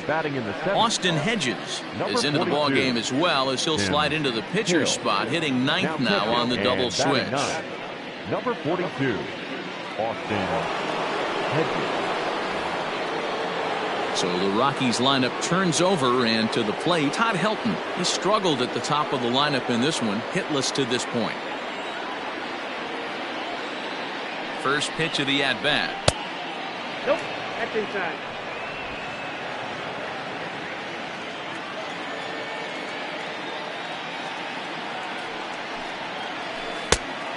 Austin Hedges is into the ball game as well, as he'll slide into the pitcher spot, hitting 9th now on the double switch. Number 42, Austin Hedges. So the Rockies lineup turns over, and to the plate, Todd Helton. He struggled at the top of the lineup in this one, hitless to this point. First pitch of the at-bat. Nope, that's inside.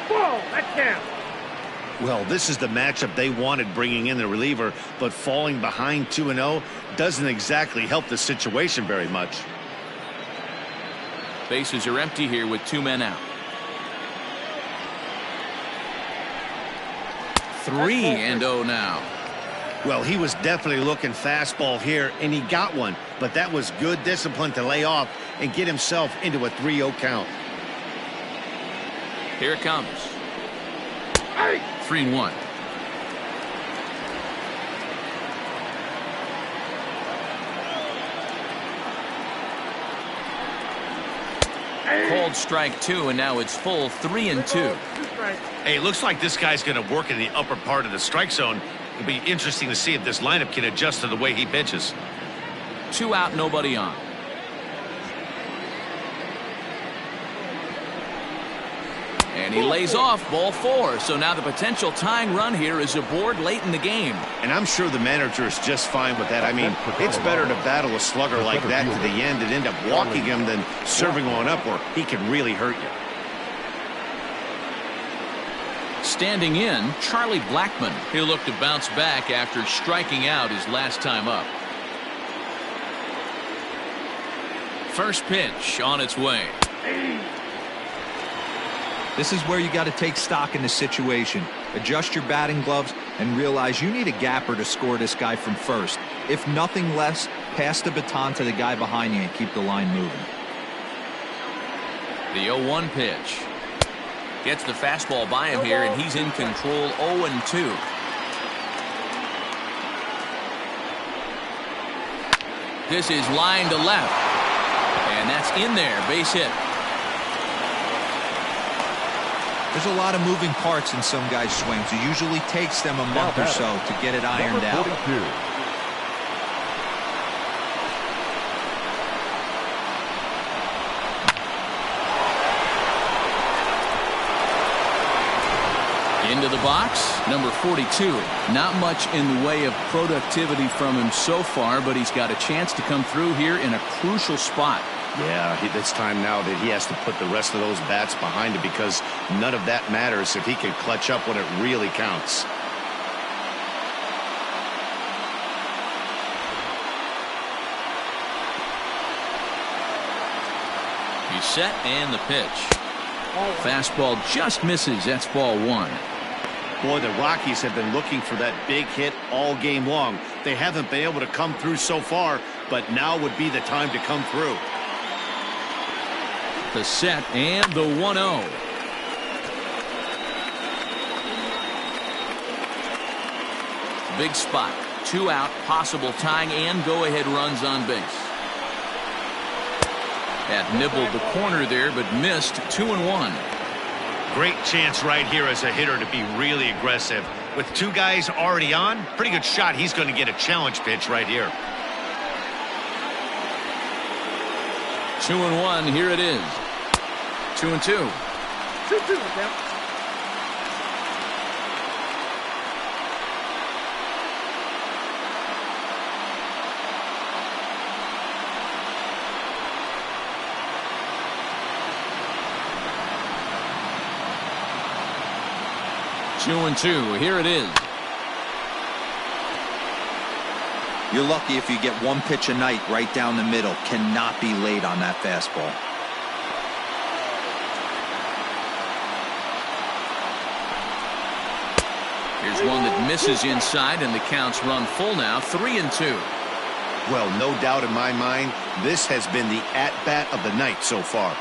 Whoa, that counts. Well, this is the matchup they wanted, bringing in the reliever, but falling behind 2-0 doesn't exactly help the situation very much. Bases are empty here with 2 men out. 3-0 now. Well, he was definitely looking fastball here, and he got one, but that was good discipline to lay off and get himself into a 3-0 count. Here it comes. 3-1. Called strike 2, and now it's full 3-2. Hey, it looks like this guy's going to work in the upper part of the strike zone. It'll be interesting to see if this lineup can adjust to the way he pitches. 2 out, nobody on. And he lays off ball 4. So now the potential tying run here is aboard late in the game. And I'm sure the manager is just fine with that. I mean, it's better to battle a slugger like that to the end and end up walking him than serving one up where he can really hurt you. Standing in, Charlie Blackman. He'll look to bounce back after striking out his last time up. First pitch on its way. This is where you got to take stock in the situation. Adjust your batting gloves and realize you need a gapper to score this guy from first. If nothing less, pass the baton to the guy behind you and keep the line moving. The 0-1 pitch. Gets the fastball by him here, and he's in control. 0-2. This is line to left. And that's in there. Base hit. There's a lot of moving parts in some guys' swings. It usually takes them a month or so to get it ironed out. Into the box, number 42. Not much in the way of productivity from him so far, but he's got a chance to come through here in a crucial spot. Yeah, it's time now that he has to put the rest of those bats behind him, because none of that matters if he can clutch up when it really counts. He's set, and the pitch. Fastball just misses. That's ball 1. Boy, the Rockies have been looking for that big hit all game long. They haven't been able to come through so far, but now would be the time to come through. The set and the 1-0. Big spot. 2 out, possible tying and go-ahead runs on base. Had nibbled the corner there, but missed. 2-1. Great chance right here as a hitter to be really aggressive. With 2 guys already on, pretty good shot. He's going to get a challenge pitch right here. 2-1. Here it is. 2-2. 2-2 now. Two and 2. Here it is. You're lucky if you get one pitch a night right down the middle. Cannot be late on that fastball. Here's one that misses inside, and the count's run full now, 3-2. Well, no doubt in my mind, this has been the at-bat of the night so far.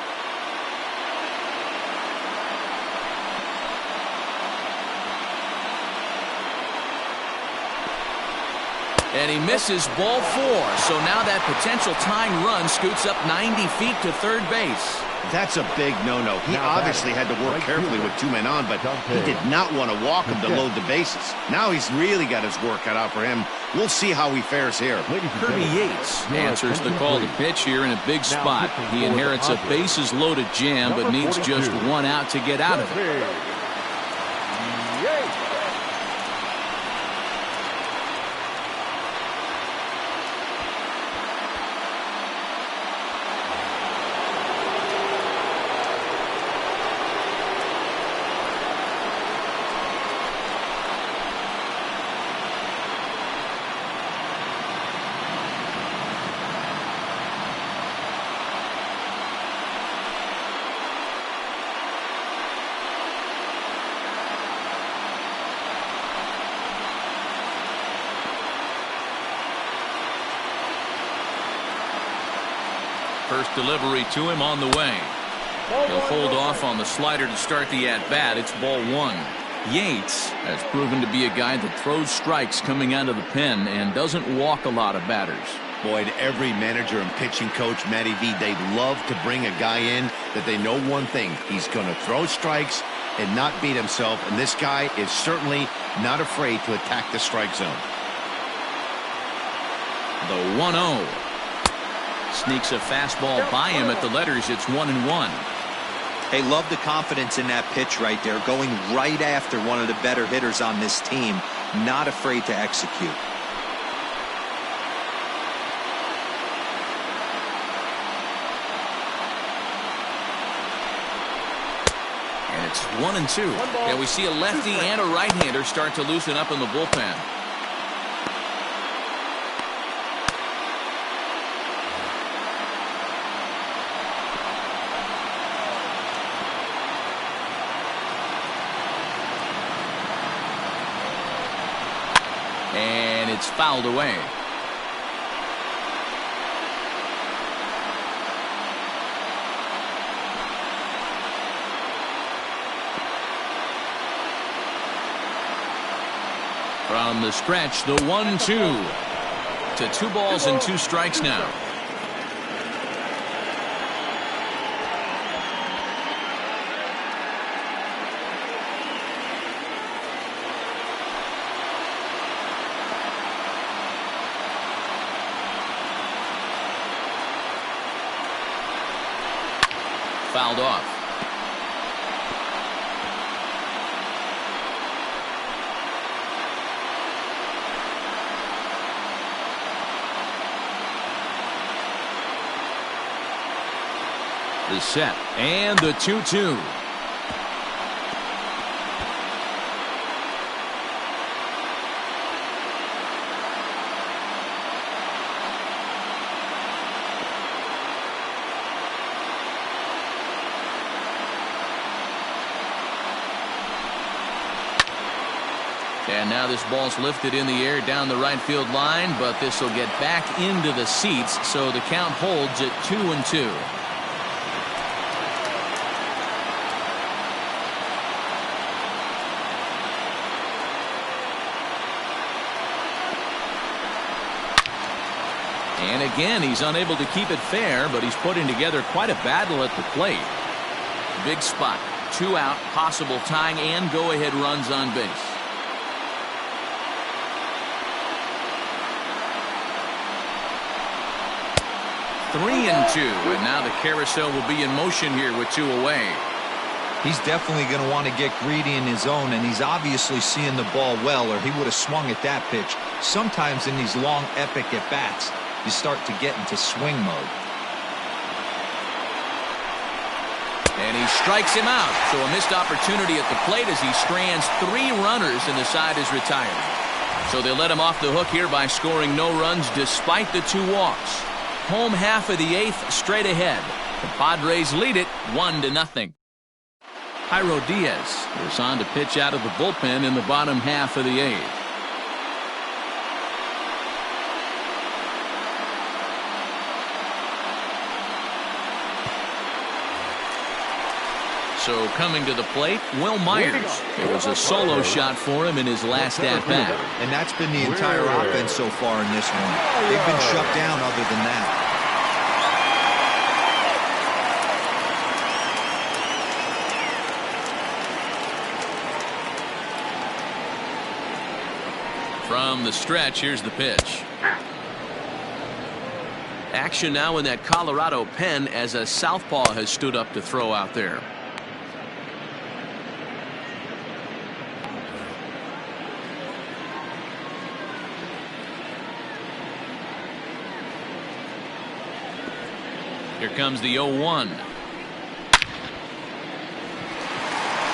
And he misses, ball 4. So now that potential tying run scoots up 90 feet to third base. That's a big no-no. He obviously had to work carefully with 2 men on, but he did not want to walk him to load the bases. Now he's really got his work cut out for him. We'll see how he fares here. Kirby Yates answers the call to pitch here in a big spot. He inherits a bases-loaded jam, but needs just 1 out to get out of it. First delivery to him on the way. He'll hold off on the slider to start the at-bat. It's ball 1. Yates has proven to be a guy that throws strikes coming out of the pen and doesn't walk a lot of batters. Boyd, every manager and pitching coach, Matty V, they love to bring a guy in that they know one thing. He's going to throw strikes and not beat himself, and this guy is certainly not afraid to attack the strike zone. The 1-0. Sneaks a fastball by him at the letters. It's 1-1. Hey, love the confidence in that pitch right there. Going right after one of the better hitters on this team. Not afraid to execute. And it's 1-2. And we see a lefty and a right-hander start to loosen up in the bullpen. And it's fouled away. From the stretch, the 1-2 to 2 balls and 2 strikes now. Fouled off. The set and the 2-2. And now this ball's lifted in the air down the right field line, but this will get back into the seats, so the count holds at 2-2. And again, he's unable to keep it fair, but he's putting together quite a battle at the plate. Big spot, 2 out, possible tying and go-ahead runs on base. Three and 2, and now the carousel will be in motion here with 2 away. He's definitely going to want to get greedy in his own, and he's obviously seeing the ball well, or he would have swung at that pitch. Sometimes in these long, epic at-bats, you start to get into swing mode. And he strikes him out. So a missed opportunity at the plate as he strands 3 runners, and the side is retired. So they let him off the hook here by scoring no runs despite the 2 walks. Home half of the 8th straight ahead. The Padres lead it 1-0. Jairo Diaz is on to pitch out of the bullpen in the bottom half of the 8th. So coming to the plate, Will Myers. It was a solo shot for him in his last at-bat. And that's been the entire offense so far in this one. They've been shut down other than that. From the stretch, here's the pitch. Action now in that Colorado pen as a southpaw has stood up to throw out there. Here comes the 0-1.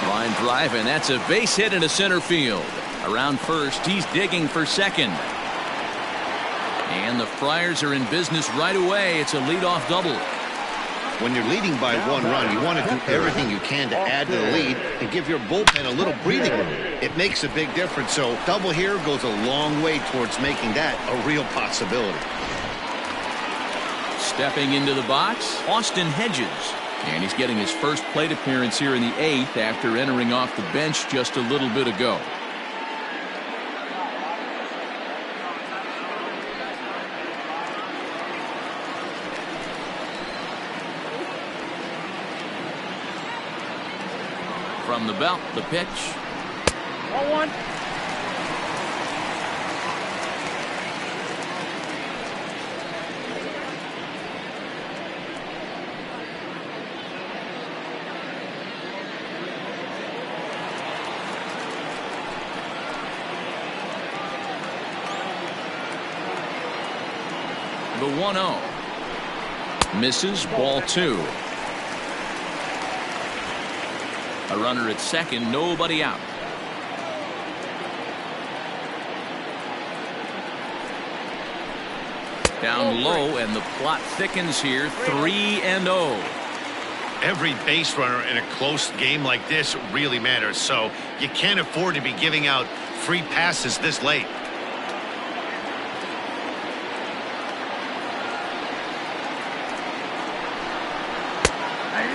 Line drive, and that's a base hit into center field. Around first, he's digging for second. And the Friars are in business right away. It's a leadoff double. When you're leading by 1 run, you want to do everything you can to add to the lead and give your bullpen a little breathing room. It makes a big difference, so double here goes a long way towards making that a real possibility. Stepping into the box, Austin Hedges. And he's getting his first plate appearance here in the 8th after entering off the bench just a little bit ago. From the belt, the pitch. 0-1. The 1-0. Misses, ball 2. A runner at second, nobody out. Down low, and the plot thickens here. 3-0. Every base runner in a close game like this really matters, so you can't afford to be giving out free passes this late.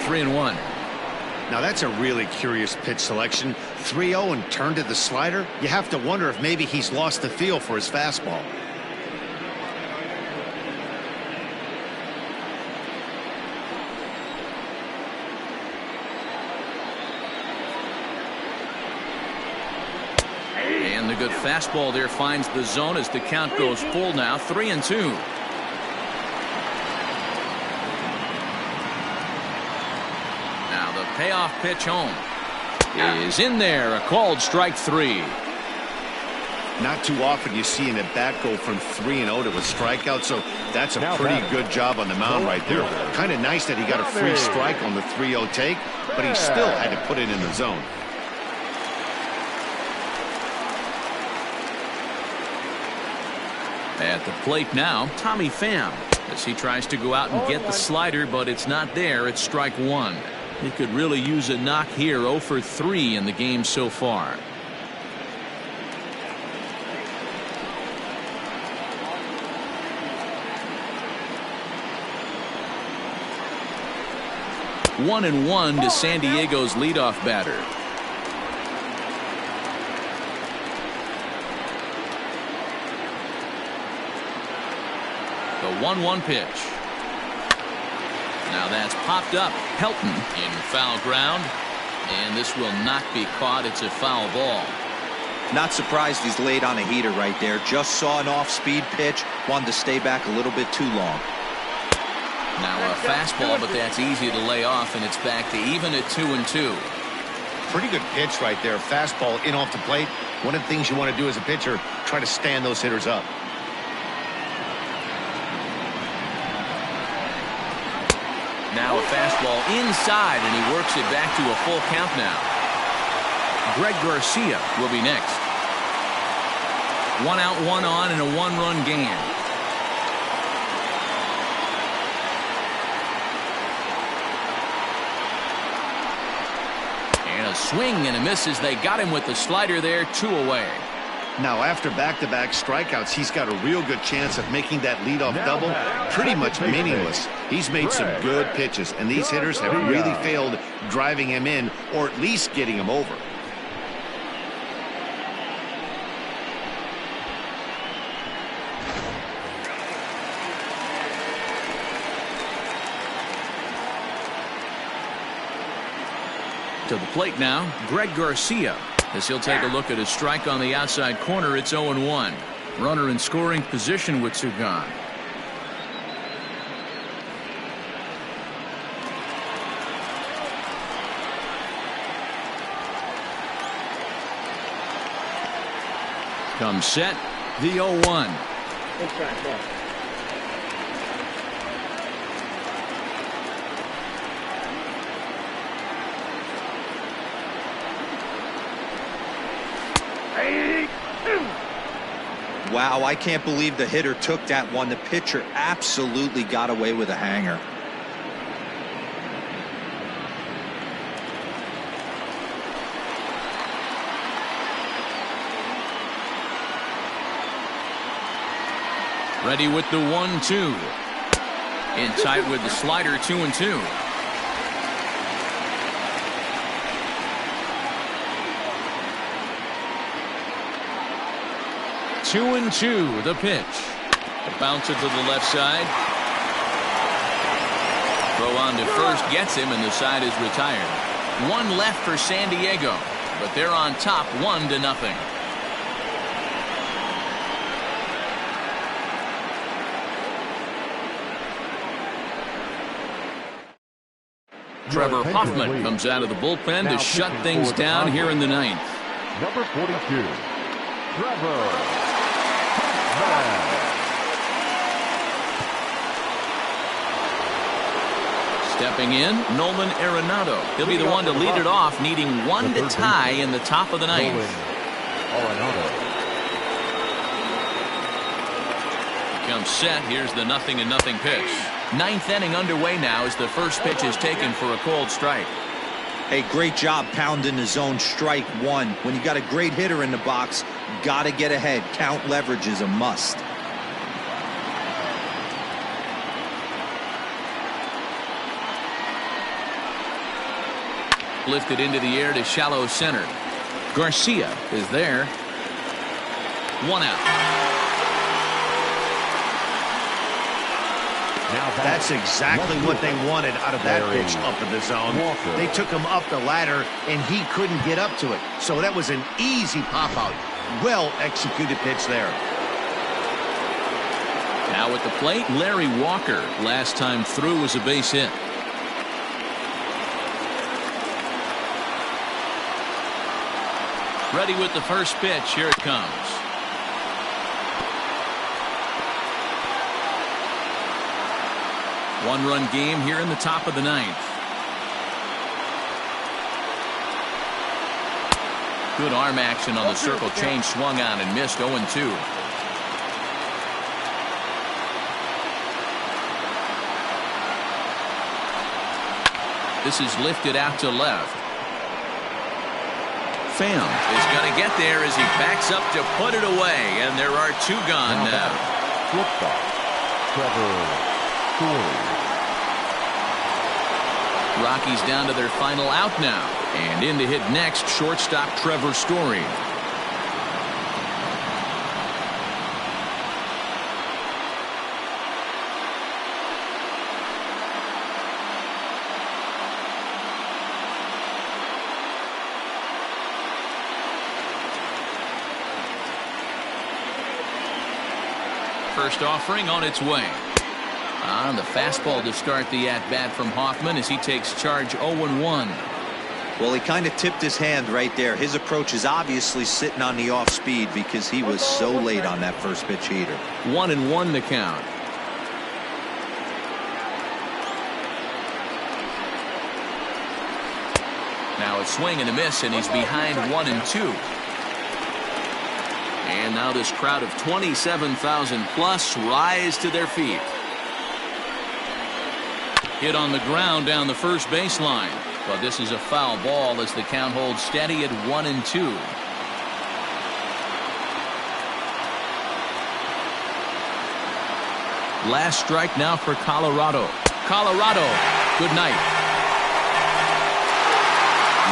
3-1. Now that's a really curious pitch selection. 3-0 and turned to the slider. You have to wonder if maybe he's lost the feel for his fastball. And the good fastball there finds the zone as the count goes full now. 3-2. Payoff pitch home is in there. A called strike 3. Not too often you see an at-bat go from 3-0 to a strikeout, so that's a pretty good job on the mound right there. Kind of nice that he got a free strike on the 3-0 take, but he still had to put it in the zone. At the plate now, Tommy Pham, as he tries to go out and get the slider, but it's not there. It's strike 1. He could really use a knock here. 0 for 3 in the game so far. One and one to San Diego's leadoff batter. The 1-1 pitch. Now that's popped up. Helton in foul ground. And this will not be caught. It's a foul ball. Not surprised he's laid on a heater right there. Just saw an off-speed pitch. Wanted to stay back a little bit too long. Now a fastball, but that's easy to lay off, and it's back to even at 2-2. Pretty good pitch right there. Fastball in off the plate. One of the things you want to do as a pitcher, try to stand those hitters up. Now a fastball inside, and he works it back to a full count now. Greg Garcia will be next. 1 out, 1 on, and a 1-run game. And a swing and a miss as they got him with the slider there, 2 away. Now, after back-to-back strikeouts, he's got a real good chance of making that leadoff double pretty much meaningless. He's made some good pitches, and these hitters have really failed driving him in or at least getting him over. To the plate now, Greg Garcia. As he'll take a look at his strike on the outside corner, it's 0-1. Runner in scoring position with 2 gone. Comes set, the 0-1. Wow, I can't believe the hitter took that one. The pitcher absolutely got away with a hanger. Ready with the 1-2. In tight with the slider, 2-2. Two and two, the pitch. A bouncer to the left side. Throw on to first gets him, and the side is retired. 1 left for San Diego, but they're on top 1-0. Trevor Hoffman comes out of the bullpen to shut things down here in the 9th. Number 42, Trevor Hoffman. Stepping in, Nolan Arenado. He'll be the one to lead it off, needing 1 to tie in the top of the 9th. Comes set. Here's the 0-0 pitch. 9th inning underway now as the first pitch is taken for a cold strike. Hey, great job pounding the zone. Strike 1. When you got a great hitter in the box, got to get ahead. Count leverage is a must. Lifted into the air to shallow center. Garcia is there. 1 out. That's exactly what they wanted out of that pitch up in the zone. They took him up the ladder, and he couldn't get up to it. So that was an easy pop-out. Well-executed pitch there. Now at the plate, Larry Walker. Last time through was a base hit. Ready with the first pitch. Here it comes. One-run game here in the top of the 9th. Good arm action on the circle change. Swung on and missed. 0-2. This is lifted out to left. Pham is going to get there as he backs up to put it away, and there are 2 gone now. Rockies down to their final out now, and in to hit next, shortstop Trevor Story. First offering on its way. On the fastball to start the at-bat from Hoffman as he takes charge. 0-1. Well, he kind of tipped his hand right there. His approach is obviously sitting on the off speed because he was so late on that first pitch heater. 1-1 the count. Now a swing and a miss, and he's behind 1-2. And And now this crowd of 27,000 plus rise to their feet. Hit on the ground down the first baseline. But this is a foul ball as the count holds steady at 1-2. Last strike now for Colorado. Colorado, good night.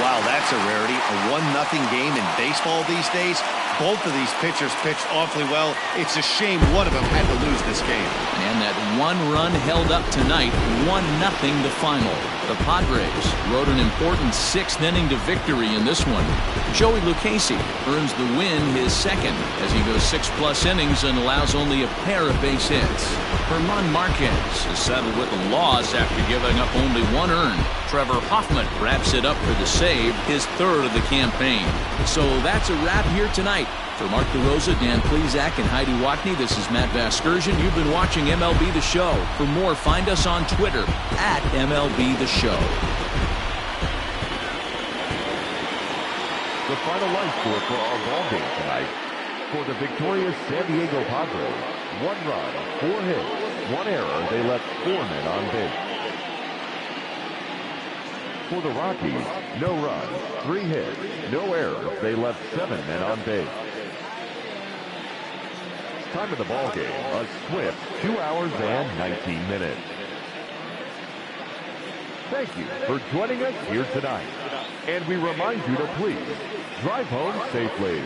Wow, that's a rarity. A 1-0 game in baseball these days. Both of these pitchers pitched awfully well. It's a shame one of them had to lose this game. And that one run held up tonight, 1-0 the final. The Padres rode an important 6th inning to victory in this one. Joey Lucchesi earns the win, his second, as he goes 6+ innings and allows only a pair of base hits. Hermann Marquez is settled with a loss after giving up only 1 earned. Trevor Hoffman wraps it up for the save, his 3rd of the campaign. So that's a wrap here tonight. For Mark DeRosa, Dan Plesac, and Heidi Watney, this is Matt Vasgersian. You've been watching MLB The Show. For more, find us on Twitter at MLB The Show. The final line score for our ball game tonight. For the victorious San Diego Padres, 1 run, 4 hits, 1 error. They left 4 men on base. For the Rockies, no runs, 3 hits, no errors. They left 7 men on base. Time of the ball game, a swift 2 hours and 19 minutes. Thank you for joining us here tonight. And we remind you to please drive home safely.